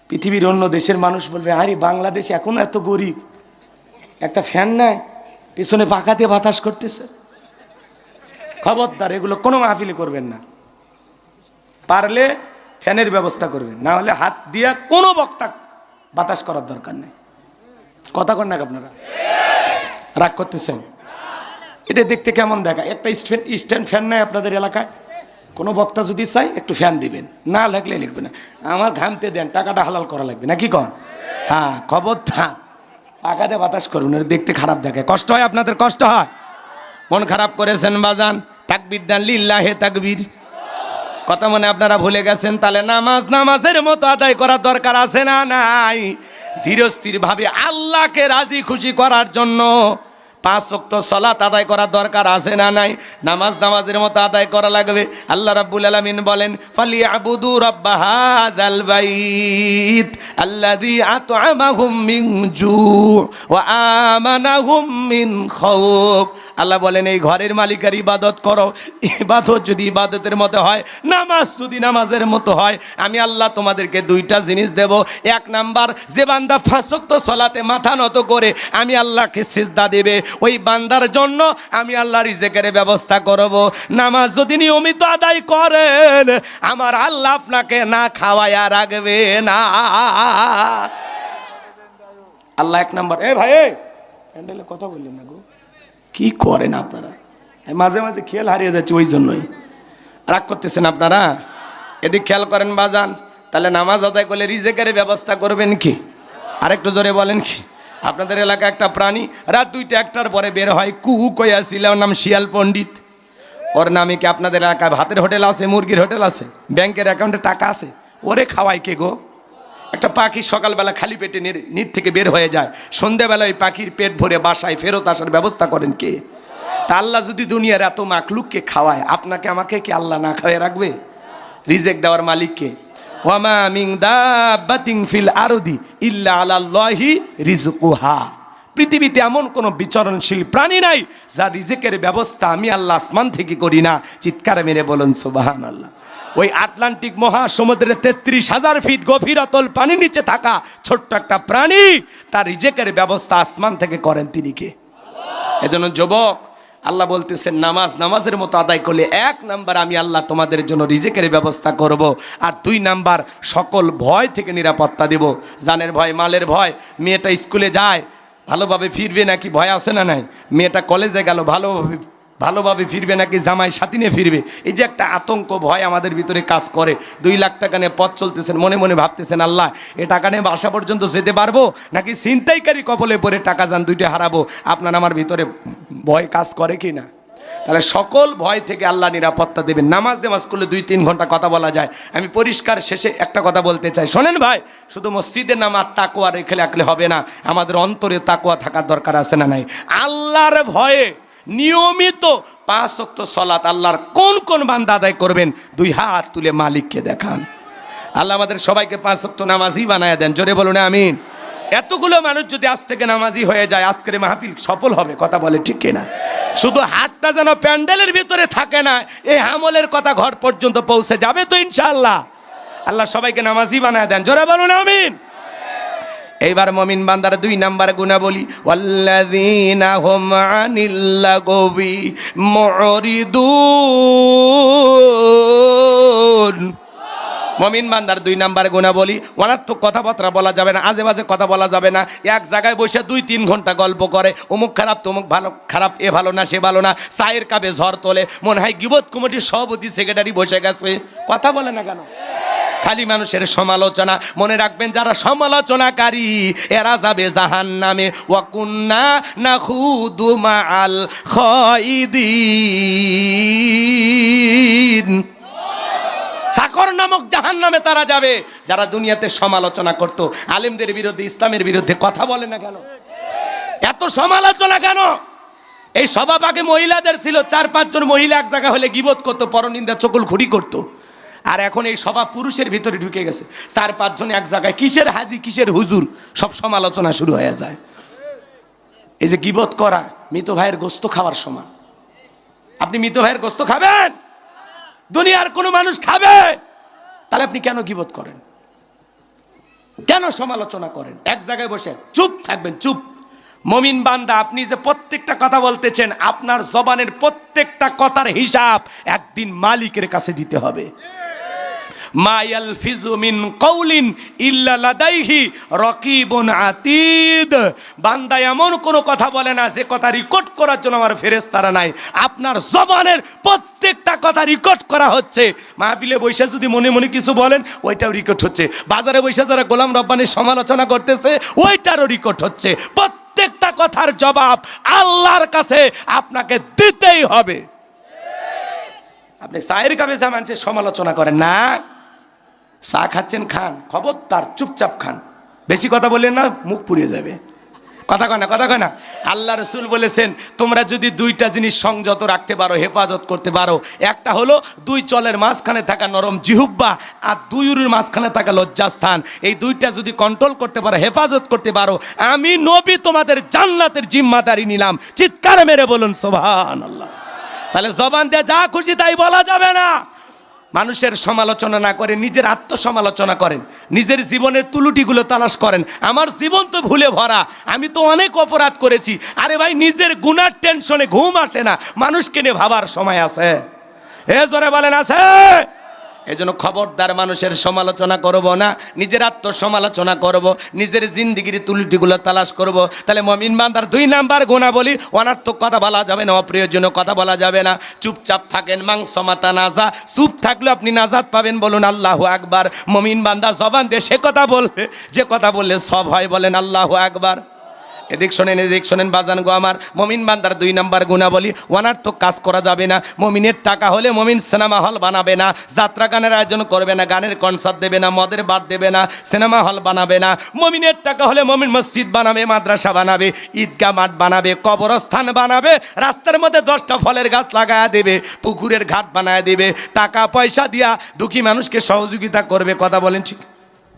পৃথিবীর অন্য দেশের মানুষ বলবে, আরে বাংলাদেশ এখনো এত গরিব, একটা ফ্যান নাই, পিছনে পাখা দিয়ে বাতাস করতেছে। খবরদার, এগুলো কোনো মাহফিলে করবেন না। পারলে ফ্যানের ব্যবস্থা করবেন, না হলে হাত দিয়ে কোনো বক্তা বাতাস করার দরকার নেই। কথা কন না আপনারা? রাগ করতেছেন? এটা দেখতে কেমন দেখা? একটা স্ট্যান্ড ফ্যান নাই আপনাদের এলাকায়? কোনো বক্তা যদি চাই একটু ফ্যান দিবেন, না লাগলে লিখবে না। আমার ঘামতে দেন, টাকাটা হালাল করা লাগবে নাকি কন? হ্যাঁ, খবরদার পাখাতে বাতাস করুন, দেখতে খারাপ দেখে। কষ্ট হয় আপনাদের? কষ্ট হয়? মন খারাপ করেছেন বাজান? তাকবীর দেন, লিল্লাহে তাকবীর। কথা মনে আপনারা ভুলে গেছেন? তাহলে নামাজের মতো আদায় করার দরকার আছে না নাই? ধীরস্থির ভাবে আল্লাহকে রাজি খুশি করার জন্য 5 ওয়াক্ত সালাত আদায় করার দরকার আছে না নাই? নামাজের মতো আদায় করা লাগবে। আল্লাহ রাব্বুল আলামিন বলেন, ফালিয়াবুদু রাব্বা হাযাল বাইত, আল্লাযী আত'আমাহুম মিন জু' ওয়া আমানাহুম মিন খাউফ। আল্লাহ বলেন এই ঘরের মালিকের ইবাদত করো। ইবাদত যদি ইবাদতের মতো হয়, নামাজ যদি নামাজের মতো হয়, আমি আল্লাহ তোমাদেরকে দুইটা জিনিস দেব। এক নাম্বার, যে বান্দা 5 ওয়াক্ত সালাতে মাথা নত করে আমি আল্লাহকে সিজদা দেবে, ওই বান্দার জন্য আমি আল্লাহ রিজেকের ব্যবস্থা করব। নামাজ যদি নিয়মিত আদায় করেন, আমার আল্লাহ আপনাকে না খাওয়ায়া রাখবে না। আল্লাহ এক নাম্বার। এ ভাই, প্যান্ডেলে কথা বললেন না গো, কি করেন আপনারা? মাঝে মাঝে খেয়াল হারিয়ে যাচ্ছে, ওই জন্যই রাগ করতেছেন আপনারা। এদিক খেয়াল করেন বাজান। তাহলে নামাজ আদায় করলে রিজেকের ব্যবস্থা করবেন কি? আরেকটু জোরে বলেন কি? আপনাদের এলাকায় একটা প্রাণী রাত 2টা 1টার পরে বের হয়, কুহু কইয়াছিল, ওর নাম শিয়াল পণ্ডিত। ওর নামে কি আপনাদের এলাকায় ভাতের হোটেল আছে, মুরগির হোটেল আছে, ব্যাংকের অ্যাকাউন্টে টাকা আছে? ওরে খাওয়ায় কে গো? একটা পাখি সকালবেলা খালি পেটে নিট থেকে বের হয়ে যায়, সন্ধ্যাবেলা ওই পাখির পেট ভরে বাসায় ফেরত আসার ব্যবস্থা করেন কে? তা আল্লাহ যদি দুনিয়ার এত মাখলুককে খাওয়ায়, আপনাকে আমাকে কি আল্লাহ না খাওয়ায় রাখবে? রিজেক দেওয়ার মালিককে। ওয়ামা মিন দাব্বাতিন ফিল আরদি ইল্লা আলাল্লাহি রিজকুহা। পৃথিবীতে এমন কোনো বিচরণশীল প্রাণী নাই যার রিজেকের ব্যবস্থা আমি আল্লাহ আসমান থেকে করি না। চিৎকার মেরে বলুন সুবহানাল্লাহ। ওই আটলান্টিক মহাসমুদ্রের 33,000 ফিট গভীর অতল পানির নিচে থাকা ছোট্ট একটা প্রাণী, তার রিজেকের ব্যবস্থা আসমান থেকে করেন তিনি কে? এজন্য যুবক, আল্লাহ বলতেছেন নামাজের মতো আদায় করলে 1 নাম্বার আমি আল্লাহ তোমাদের জন্য রিজেকের ব্যবস্থা করব, আর 2 নাম্বার সকল ভয় থেকে নিরাপত্তা দেব। জানের ভয়, মালের ভয়। মেয়েটা স্কুলে যায়, ভালোভাবে ফিরবে নাকি ভয় আছে না নাই? মেয়েটা কলেজে গেল, ভালোভাবে ফিরবে নাকি জামাই সাথী নিয়ে ফিরবে? এই যে একটা আতঙ্ক ভয় আমাদের ভিতরে কাজ করে। 2 লাখ টাকা নিয়ে পথ চলতেছেন, মনে মনে ভাবতেছেন আল্লাহ এ টাকা নিয়ে বাসা পর্যন্ত যেতে পারবো নাকি ছিনতাইকারী কবলে পড়ে টাকা যান 2টা হারাবো? আপনার আমার ভিতরে ভয় কাজ করে কি না? তাহলে সকল ভয় থেকে আল্লাহ নিরাপত্তা দেবেন। নামাজ করলে 2-3 ঘন্টা কথা বলা যায়। আমি পরিষ্কার শেষে একটা কথা বলতে চাই, শোনেন ভাই, শুধু মসজিদে নামাজ তাকওয়া রেখে রাখলে হবে না, আমাদের অন্তরে তাকওয়া থাকার দরকার আছে না নাই? আল্লাহর ভয়ে নিয়মিত 5 ওয়াক্ত সালাত আল্লাহর কোন কোন বান্দা আদায় করবেন? 2 হাত তুলে মালিককে দেখান। আল্লাহ আমাদের সবাইকে 5 ওয়াক্ত নামাজি বানায় দেন। জোরে বলুন আমিন। এতগুলো মানুষ যদি আজ থেকে নামাজি হয়ে যায়, আজকের মাহফিল সফল হবে। কথা বলে ঠিক কিনা? শুধু হাতটা যেন প্যান্ডেলের ভিতরে থাকে না, এই আমলের কথা ঘর পর্যন্ত পৌঁছে যাবে তো ইনশাআল্লাহ। আল্লাহ সবাইকে নামাজি বানায় দেন। জোরে বলুন আমিন। এইবার মুমিন বান্দার 2 নাম্বার গুণাবলী, ওয়াল্লাযীনা হুম আনিল লাগবি মুরিদুন। মুমিন বান্দার 2 নাম্বার গুণাবলী, অনার্থক কথাবার্তা বলা যাবে না, আজে বাজে কথা বলা যাবে না। এক জায়গায় বসে 2-3 ঘন্টা গল্প করে, অমুক খারাপ তমুক ভালো, খারাপ এ ভালো না সে ভালো না, চায়ের কাপে ঝড় তোলে, মনে হয় গীবত কমিটির সভাপতি সেক্রেটারি বসে গেছে। কথা বলে না কেন? খালি মানুষের সমালোচনা। মনে রাখবেন, যারা সমালোচনাকারী এরা যাবে জাহান্নামে। ওয়া কুন্না নাখুদু মাআল খায়িদিন। সাকর নামক জাহান্নামে তারা যাবে যারা দুনিয়াতে সমালোচনা করত। আলেমদের বিরুদ্ধে, ইসলামের বিরুদ্ধে কথা বলে না কেন? এত সমালোচনা কেন? এই সভা আগে মহিলাদের ছিল, 4-5 জন মহিলা এক জায়গা হলে গীবত করতো, পরনিন্দা চকুলখুরি করতো। আর এখন এই সভা পুরুষের ভিতরে ঢুকে গেছে, 4-5 জন এক জায়গায়, কিসের হাজি কিসের হুজুর, সব সমালোচনা শুরু হয়ে যায়। এই যে গীবত করা, মৃত ভাইয়ের গোস্ত খাওয়ার সমান। আপনি মৃত ভাইয়ের গোস্ত খাবেন? দুনিয়ার কোনো মানুষ খাবে? তাহলে আপনি কেন গীবত করেন? কেন সমালোচনা করেন? এক জায়গায় বসে চুপ থাকবেন, চুপ। মুমিন বান্দা, আপনি যে প্রত্যেকটা কথা বলতেছেন, আপনার জবানের প্রত্যেকটা কথার হিসাব একদিন মালিকের কাছে দিতে হবে। মা ইয়ালফিজু মিন কাউলিন ইল্লা লাদাইহি রাকিবুন আতীদ। বান্দা এমন কোনো কথা বলে না যে কথা রেকর্ড করার জন্য আমার ফেরেশতারা নাই। আপনার জবানের প্রত্যেকটা কথা রেকর্ড করা হচ্ছে। মাহফিলে বৈশা যদি মনে মনে কিছু বলেন, ওইটাও রেকর্ড হচ্ছে। বাজারে বৈশা যারা গোলাম রব্বানির সমালোচনা করতেছে, ওইটারও রেকর্ড হচ্ছে। প্রত্যেকটা কথার জবাব আল্লাহর কাছে আপনাকে দিতেই হবে। আপনি চায়ের কাপে যা মানুষের সমালোচনা করেন না, চা খাচ্ছেন খান, খবরদার চুপচাপ খান। বেশি কথা বললেন না, মুখ পুড়িয়ে যাবে। কথা কয় না, কথা কয় না। আল্লাহ রসুল বলেছেন তোমরা যদি দুইটা জিনিস সংযত রাখতে পারো, হেফাজত করতে পারো, একটা হলো দুই চলের মাঝখানে থাকা নরম জিহুব্বা, আর দুই উরুর মাঝখানে থাকা লজ্জাস্থান, এই দুইটা যদি কন্ট্রোল করতে পারো, হেফাজত করতে পারো, আমি নবী তোমাদের জান্নাতের জিম্মাদারি নিলাম। চিৎকার মেরে বলুন সুবহানাল্লাহ। তাহলে জবান দিয়ে যা খুশি তাই বলা যাবে না। মানুষের সমালোচনা না করে নিজের আত্মসমালোচনা করেন, নিজের জীবনের ত্রুটিগুলো তালাশ করেন। আমার জীবন তো ভুলে ভরা, আমি তো অনেক অপরাধ করেছি। আরে ভাই, নিজের গুনার টেনশনে ঘুম আসে না, মানুষকে নিয়ে ভাবার সময় আছে? এ জোরে বলেন আছে? এজন্য খবরদার মানুষের সমালোচনা করব না, নিজের আত্মসমালোচনা করব, নিজের জিন্দিগির ত্রুটিগুলো তালাশ করব। তাহলে মুমিন বান্দার 2 নাম্বার গুণাবলী, অনার্থক কথা বলা যাবে না, অপ্রয়োজনীয় কথা বলা যাবে না। চুপচাপ থাকেন, মাংস মাতা নাজা, চুপ থাকলে আপনি নাজাত পাবেন। বলুন আল্লাহু আকবার। মুমিন বান্দা জবান দিয়ে সে কথা বলবে যে কথা বললে সব হয়। বলেন আল্লাহু আকবার। এদিক শোনেন বাজান গো আমার। মুমিন বান্দার 2 নাম্বার গুণাবলী, অনার্থক কাজ করা যাবে না। মুমিনের টাকা হলে মুমিন সিনেমা হল বানাবে না, যাত্রা গানের আয়োজন করবে না, গানের কনসার্ট দেবে না, মদের বার দেবে না, সিনেমা হল বানাবে না। মুমিনের টাকা হলে মুমিন মসজিদ বানাবে, মাদ্রাসা বানাবে, ঈদগাহ মাঠ বানাবে, কবরস্থান বানাবে, রাস্তার মধ্যে 10টা ফলের গাছ লাগায়া দেবে, পুকুরের ঘাট বানায় দেবে, টাকা পয়সা দিয়া দুঃখী মানুষকে সহযোগিতা করবে। কথা বলেন ঠিক?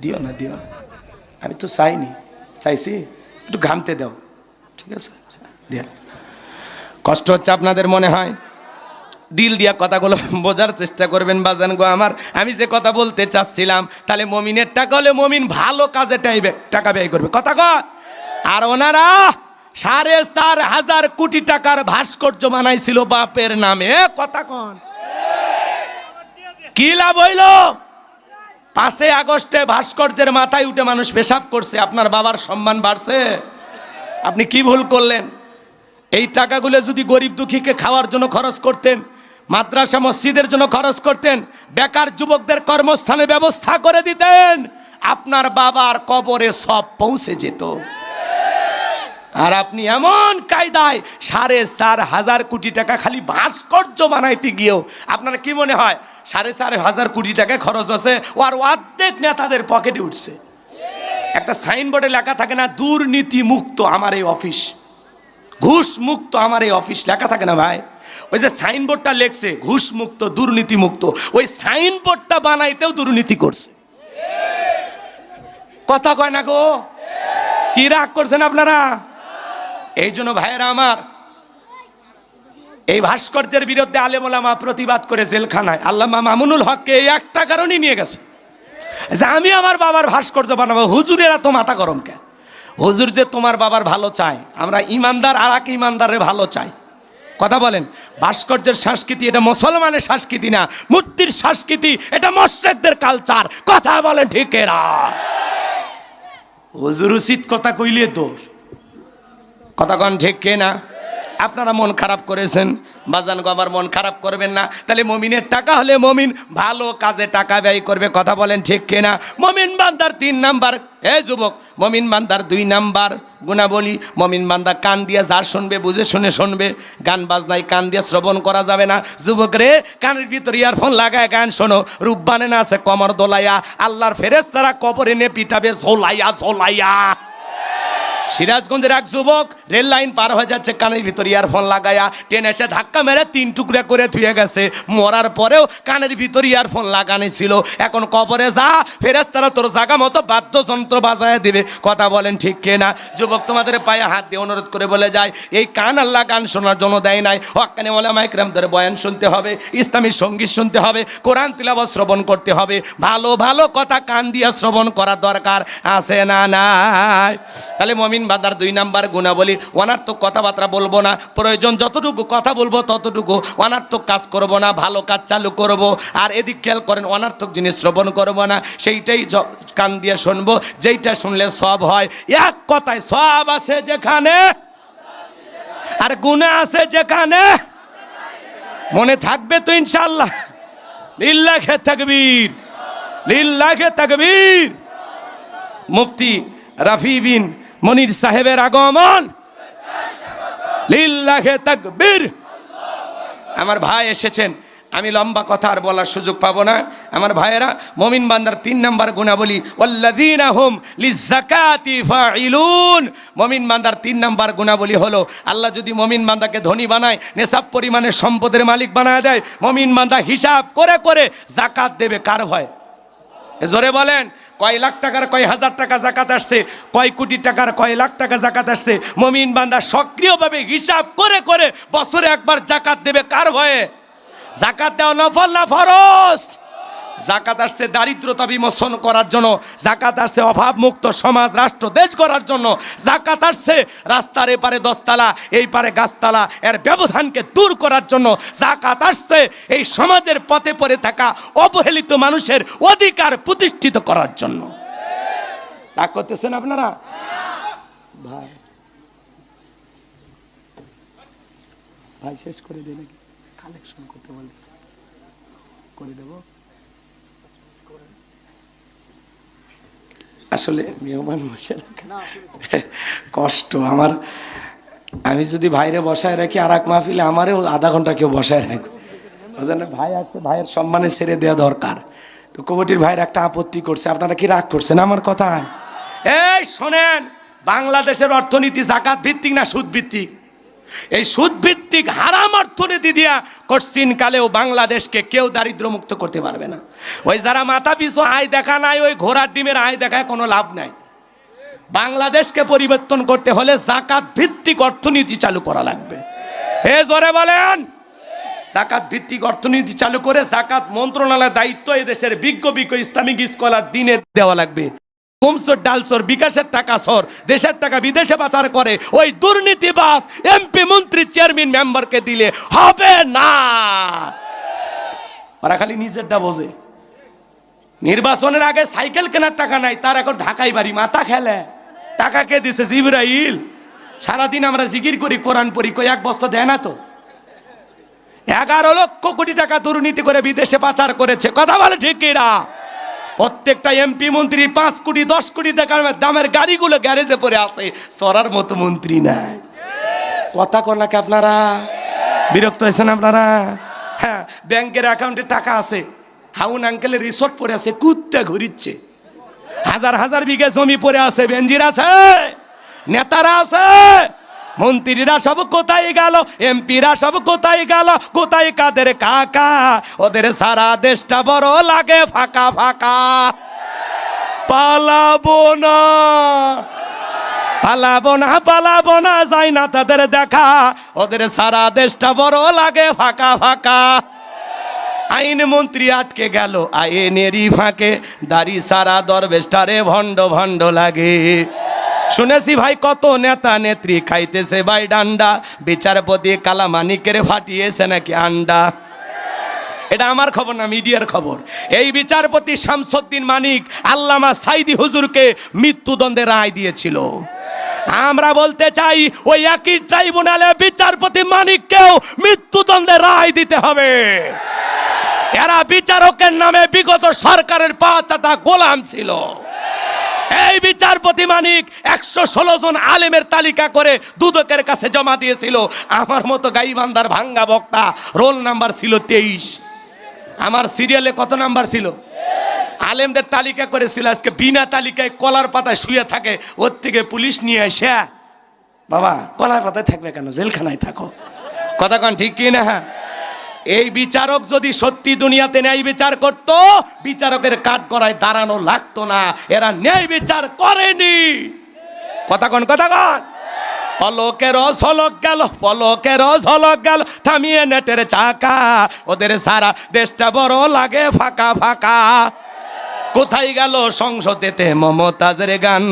দিও না, দিও না। আমি তো চাইনি, চাইছি একটু ঘামতে দাও, ঠিক আছে? কষ্ট হচ্ছে আপনাদের মনে হয়? দিল দিয়া কথাগুলো বোঝার চেষ্টা করবেন বাজান গো আমার। আমি যে কথা বলতে চাচ্ছিলাম, তাহলে মুমিনের টাকা হলে মুমিন ভালো কাজে টাকা ব্যয় করবে। কথা কয়। আর ওনারা 4,500 কোটি টাকার ভাস্কর্য বানাইছিল বাপের নামে। কথা কন, কি লাভ হইল? 5 আগস্টে ভাস্কর্যের মাথায় উঠে মানুষ পেশাব করছে, আপনার বাবার সম্মান বাড়ছে? আপনি কি ভুল করলেন? এই টাকাগুলো যদি গরিব দুঃখীকে খাওয়ার জন্য খরচ করতেন, মাদ্রাসা মসজিদের জন্য খরচ করতেন, বেকার যুবকদের কর্মস্থানের ব্যবস্থা করে দিতেন, আপনার বাবার কবরে সব পৌঁছে যেত। আর আপনি এমন কায়দায় 4,500 কোটি টাকা খালি ভাস্কর্য বানাইতে গিয়েও আপনার কি মনে হয় 4,500 কোটি টাকা খরচ আছে, আর অর্ধেক নেতাদের পকেটে উঠছে? একটা সাইনবোর্ডে লেখা থাকে না, দুর্নীতি মুক্ত আমার এই অফিস, ঘুষ মুক্ত আমার এই অফিস, লেখা থাকে না ভাই? ওই যে সাইনবোর্ডটা লেখছে ঘুষ মুক্ত, দুর্নীতি মুক্ত, ওই সাইনবোর্ডটা বানাইতেও দুর্নীতি করছে। কথা কয় না গো? কি রাগ করছেন আপনারা? এই জন্য ভাইয়েরা আমার, এই ভাস্কর্যের বিরুদ্ধে আলেম ওলামা প্রতিবাদ করে জেলখানায়। আল্লামা মামুনুল হককে এই একটা কারণেই নিয়ে গেছে যে আমি আমার বাবার ভাস্কর্য বানাবো। হুজুরেরা তো মাথা গরম কে? হুজুর যে তোমার বাবার ভালো চায়, আমরা ইমানদার আর এক ইমানদারের ভালো চাই। কথা বলেন। ভাস্কর্যের সংস্কৃতি এটা মুসলমানের সংস্কৃতি না, মূর্তির সংস্কৃতি, এটা মসজিদদের কালচার। কথা বলেন ঠিক এরা? হুজুর উচিত কথা কইলে দোষ। কথা কন ঠিক কে না? আপনারা মন খারাপ করেছেন, বাজান গো আমার মন খারাপ করবেন না। তাহলে মুমিনের টাকা হলে মুমিন ভালো কাজে টাকা ব্যয় করবে। কথা বলেন ঠিক কে না? মুমিন বান্দার 3 নাম্বার, এ যুবক, মুমিন বান্দার 2 নাম্বার গুণাবলী, মুমিন বান্দা কান দিয়ে যা শুনবে বুঝে শুনে শুনবে। গান বাজনায় কান দিয়ে শ্রবণ করা যাবে না। যুবক রে, কানের ভিতর ইয়ারফোন লাগায় গান শোনো, রূপবানে না আছে কমর দোলাইয়া, আল্লাহর ফেরেশতারা কবরে নে পিটাবে ঝোলাইয়া ঝোলাইয়া। সিরাজগঞ্জের এক যুবক রেল লাইন পার হয়ে যাচ্ছে, কানের ভিতর ইয়ারফোন লাগায়া, ট্রেন এসে ধাক্কা মেরে 3 টুকরা করে ধুয়ে গেছে। মরার পরেও কানের ভিতর ইয়ারফোন লাগানো ছিল। এখন কবরে যা, ফেরেশতারা তোর জায়গা মতো বাদ্যযন্ত্র বাজায় দিবে। কথা বলেন ঠিক কে না? যুবক, তোমাদের পায়ে হাত দিয়ে অনুরোধ করে বলে যায়, এই কান আল্লাহ গান শোনার জন্য দেয় নাই। হক্কানি ওলামা ইকরামদের বয়ান শুনতে হবে, ইসলামী সঙ্গীত শুনতে হবে, কোরআন তিলাওয়াত শ্রবণ করতে হবে। ভালো ভালো কথা কান দিয়ে শ্রবণ করা দরকার আছে না নাই? তাহলে মুমিন বান্দার 2 নাম্বার গুণাবলী, অনার্থক কথাবার্তা বলবো না, প্রয়োজন যতটুকু কথা বলবো ততটুকু, অনার্থক কাজ করব না, ভালো কাজ চালু করব। আর এদিক খেয়াল করেন, অনার্থক জিনিস শ্রবণ করব না, সেইটাই কান দিয়ে শুনবো, যেইটা শুনলে সব হয়। এক কথায় সব আছে যেখানে আর গুনাহ আছে যেখানে। মনে থাকবে তো ইনশাআল্লাহ? লিল্লাহে তাকবীর, লিল্লাহে তাকবীর। মুফতি রাফি বিন মনির সাহেবের আগমন, লিল্লাহে তাকবীর। আমার ভাই এসেছেন, আমি লম্বা কথা আর বলার সুযোগ পাবো না। আমার ভাইয়েরা, মুমিন বান্দার 3 নাম্বার গুণাবলী ওয়াল্লাযীনা হুম লিযাকাতি ফাইলুন। মুমিন বান্দার 3 নাম্বার গুণাবলী হলো, আল্লাহ যদি মুমিন বান্দাকে ধনী বানায়, নেশাব পরিমাণের সম্পদের মালিক বানায় দেয়, মুমিন বান্দা হিসাব করে করে যাকাত দেবে কার ভয়? জোরে বলেন, কয় লাখ টাকার কয় হাজার টাকা যাকাত আসছে, কয় কোটি টাকার কয় লাখ টাকা যাকাত আসছে, মুমিন বান্দা সক্রিয়ভাবে হিসাব করে করে বছরে একবার যাকাত দেবে কার ভয়ে? যাকাত দেওয়া নফল না ফরজ? যাকাত আসছে দারিদ্রতা বিমোচন করার জন্য, যাকাত আসছে অভাব মুক্ত সমাজ রাষ্ট্র দেশ করার জন্য, যাকাত আসছে রাস্তার এপারে 10 তালা এই পারে গাছতলা এর ব্যবধানকে দূর করার জন্য, যাকাত আসছে এই সমাজের পথে পড়ে থাকা অবহেলিত মানুষের অধিকার প্রতিষ্ঠিত করার জন্য। রাগ করতেছেন আপনারা? ভাই ভাই শেষ করে দিই নাকি? কালেকশন করতে বলতেছে, করে দেব। আসলে মেহমান বসে কষ্ট আমার, আমি যদি ভাইরে বসায় রাখি আর এক মাহফিলে আমারও আধা ঘন্টা কেউ বসায় রাখবে। ভাই আসছে, ভাইয়ের সম্মানে ছেড়ে দেওয়া দরকার। তো কমিটির ভাইয়ের একটা আপত্তি করছে, আপনারা কি রাগ করছেন আমার কথায়? এই শোনেন, বাংলাদেশের অর্থনীতি যাকাত ভিত্তিক না সুদ ভিত্তিক? এই সুদ ভিত্তিক হারাম অর্থনীতি দিয়া কঠিন কালেও বাংলাদেশকে কেউ দারিদ্র মুক্ত করতে পারবে না। ওই যারা মাথা পিছু আয় দেখা নাই, ওই ঘোড়ার ডিমের আয় দেখায় কোনো লাভ নাই। বাংলাদেশকে পরিবর্তন করতে হলে যাকাত ভিত্তিক অর্থনীতি চালু করা লাগবে। হে জোরে বলেন, যাকাত ভিত্তিক অর্থনীতি চালু করে যাকাত মন্ত্রণালয়ের দায়িত্ব এই দেশের বিজ্ঞ ইসলামিক স্কলার দিনে দেওয়া লাগবে। কমসর ডালসর বিকাশের টাকা সর, দেশের টাকা বিদেশে পাচার করে ওই দুর্নীতিবাজ এমপি মন্ত্রী চেয়ারম্যান মেম্বারকে দিলে হবে না। ওরা খালি নিজেরটা বোঝে। নির্বাচনের আগে সাইকেল কেনার টাকা নাই, তার এখন ঢাকায় বাড়ি, মাথা খেলে। টাকা কে দিছে? জিবরাইল। সারাদিন আমরা জিকির করি, কোরআন পড়ি, কই 1 বস্তা দেয় না তো। 11 লক্ষ কোটি টাকা দুর্নীতি করে বিদেশে পাচার করেছে। কথা বলে ঠিক কিনা? প্রত্যেকটা এমপি মন্ত্রী 5 কোটি 10 কোটি টাকার দামের গাড়িগুলো গ্যারেজে পড়ে আছে, সরার মতো মন্ত্রী নাই। কথা কর নাকি আপনারা? বিরক্ত হয়েছেন আপনারা? হ্যাঁ, ব্যাংকের অ্যাকাউন্টে টাকা আছে, হাউন আঙ্কেলের রিসোর্ট পড়ে আছে, কুত্তে ঘুরিচ্ছে। হাজার হাজার বিঘে জমি পড়ে আছে, বেঞ্জির আছে, নেতারা আছে, মন্ত্রীরা সব কোথায় গেল, এমপিরা সব কোথায় গেল, কোথায় কাদের কাকা? ওদের সারা দেশটা বড় লাগে ফাঁকা ফাঁকা। পালাবো না, পালাবো না, পালাবো না, যাই না তাদের দেখা, ওদের সারা দেশটা বড় লাগে ফাঁকা ফাঁকা। আইন মন্ত্রী আটকে গেল আইনেরই ফাঁকে, দাড়ি সারা দরবেশটারে ভণ্ড ভণ্ড লাগে। শুনেছি ভাই কত নেতা নেত্রী খাইতেছে ভাই ডান্ডা, বিচারপতি কালামানিকের ফাটিয়েছে নাকি আন্ডা। এটা আমার খবর না, মিডিয়ার খবর। এই বিচারপতি শামসুদ্দিন মানিক আল্লামা সাইদি হুজুরকে মৃত্যুদণ্ডের রায় দিয়েছিল। আমরা বলতে চাই ওই একই ট্রাইব্যুনালে বিচারপতি মানিককেও মৃত্যুদণ্ডের রায় দিতে হবে। এরা বিচারকের নামে বিগত সরকারের 5 চাটা গোলাম ছিল। এই বিচারপতি মানিক 116 জন আলেমের তালিকা করে দুদকের কাছে জমা দিয়েছিল। আমার মতো গাইবান্ধার ভাঙ্গা বক্তা, রোল নাম্বার ছিল 23। আমার সিরিয়ালে কত নাম্বার ছিল? আলেমদের তালিকা করেছিল। আজকে বিনা তালিকায় কলার পাতায় শুয়ে থাকে, ওর থেকে পুলিশ নিয়ে আসে। বাবা, কলার পাতায় থাকবে কেন? জেলখানায় থাকো। কথা কন ঠিক কি না? এই বিচারক যদি সত্যি দুনিয়াতে ন্যায় বিচার করত, বিচারকের কাঠ গড়ায় দাঁড়ানো লাগতো না। এরা ন্যায় বিচার করেনি। কথা কন, কথা কন। পলকের ঝলক গেল, পলকের ঝলক গেল, থামিয়ে নেটের চাকা, ওদের সারা দেশটা বড় লাগে ফাঁকা ফাঁকা। কোথায় গেল সংসদেতে মমতাজের গান,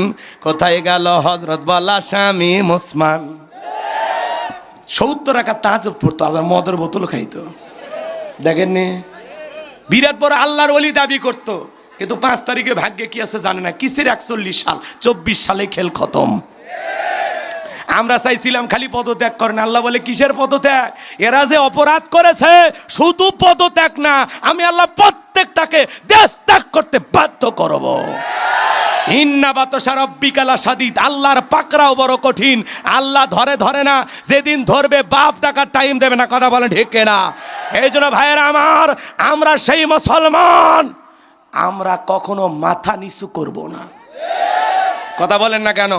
কোথায় গেল হজরত বলা স্বামী মুসমান। 70 টাকা তাহাজ্জুদ পড়তো, আল্লাহর মদের বোতল খাইতো। দেখেননি? বিরাট বড় আল্লাহর ওলি দাবি করতো, কিন্তু 5 তারিখে ভাগ্যে কি আছে জানে না। কিসের 41 সাল? 24 সালে খেল খতম। আমরা চাইছিলাম খালি পদত্যাগ করেন, আল্লাহ বলে কিসের পদত্যাগ? এরা যে অপরাধ করেছে শুধু পদত্যাগ না, আমি আল্লাহ প্রত্যেকটাকে দেশ ত্যাগ করতে বাধ্য করব। ইন্না বাতশা রাব্বিকা লাশাদীদ, আল্লাহর পাকড়াও বড় কঠিন। আল্লাহ ধরে ধরে না, যেদিন ধরবে বাপ টাকার টাইম দেবে না। কথা বলেন ঠিক কিনা? এই জন্য ভাইয়েরা আমার, আমরা সেই মুসলমান, আমরা কখনো মাথা নিচু করব না। কথা বলেন না কেন?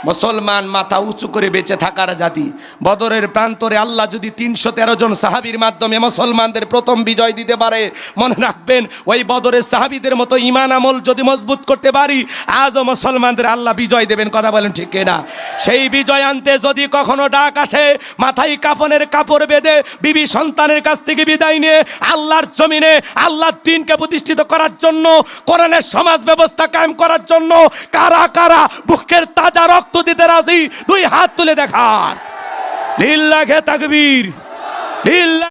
মুসলমান মাথা উঁচু করে বেঁচে থাকার জাতি। বদরের প্রান্তরে আল্লাহ যদি 313 জন সাহাবীর মাধ্যমে মুসলমানদের প্রথম বিজয় দিতে পারে, মনে রাখবেন ওই বদরের সাহাবীদের মতো ঈমান আমল যদি মজবুত করতে পারি, আজও মুসলমানদের আল্লাহ বিজয় দেবেন। কথা বলেন ঠিক কিনা? সেই বিজয় আনতে যদি কখনো ডাক আসে, মাথায় কাফনের কাপড় বেঁধে বিবি সন্তানের কাছ থেকে বিদায় নিয়ে আল্লাহর জমিনে আল্লাহর দ্বীনকে প্রতিষ্ঠিত করার জন্য, কোরআনের সমাজ ব্যবস্থা কায়েম করার জন্য কারা কারা বুকের তাজা রক্ত দিতে রাজি? দুই হাত তুলে দেখান। লিল্লাহে তাকবীর, লিল্লাহ।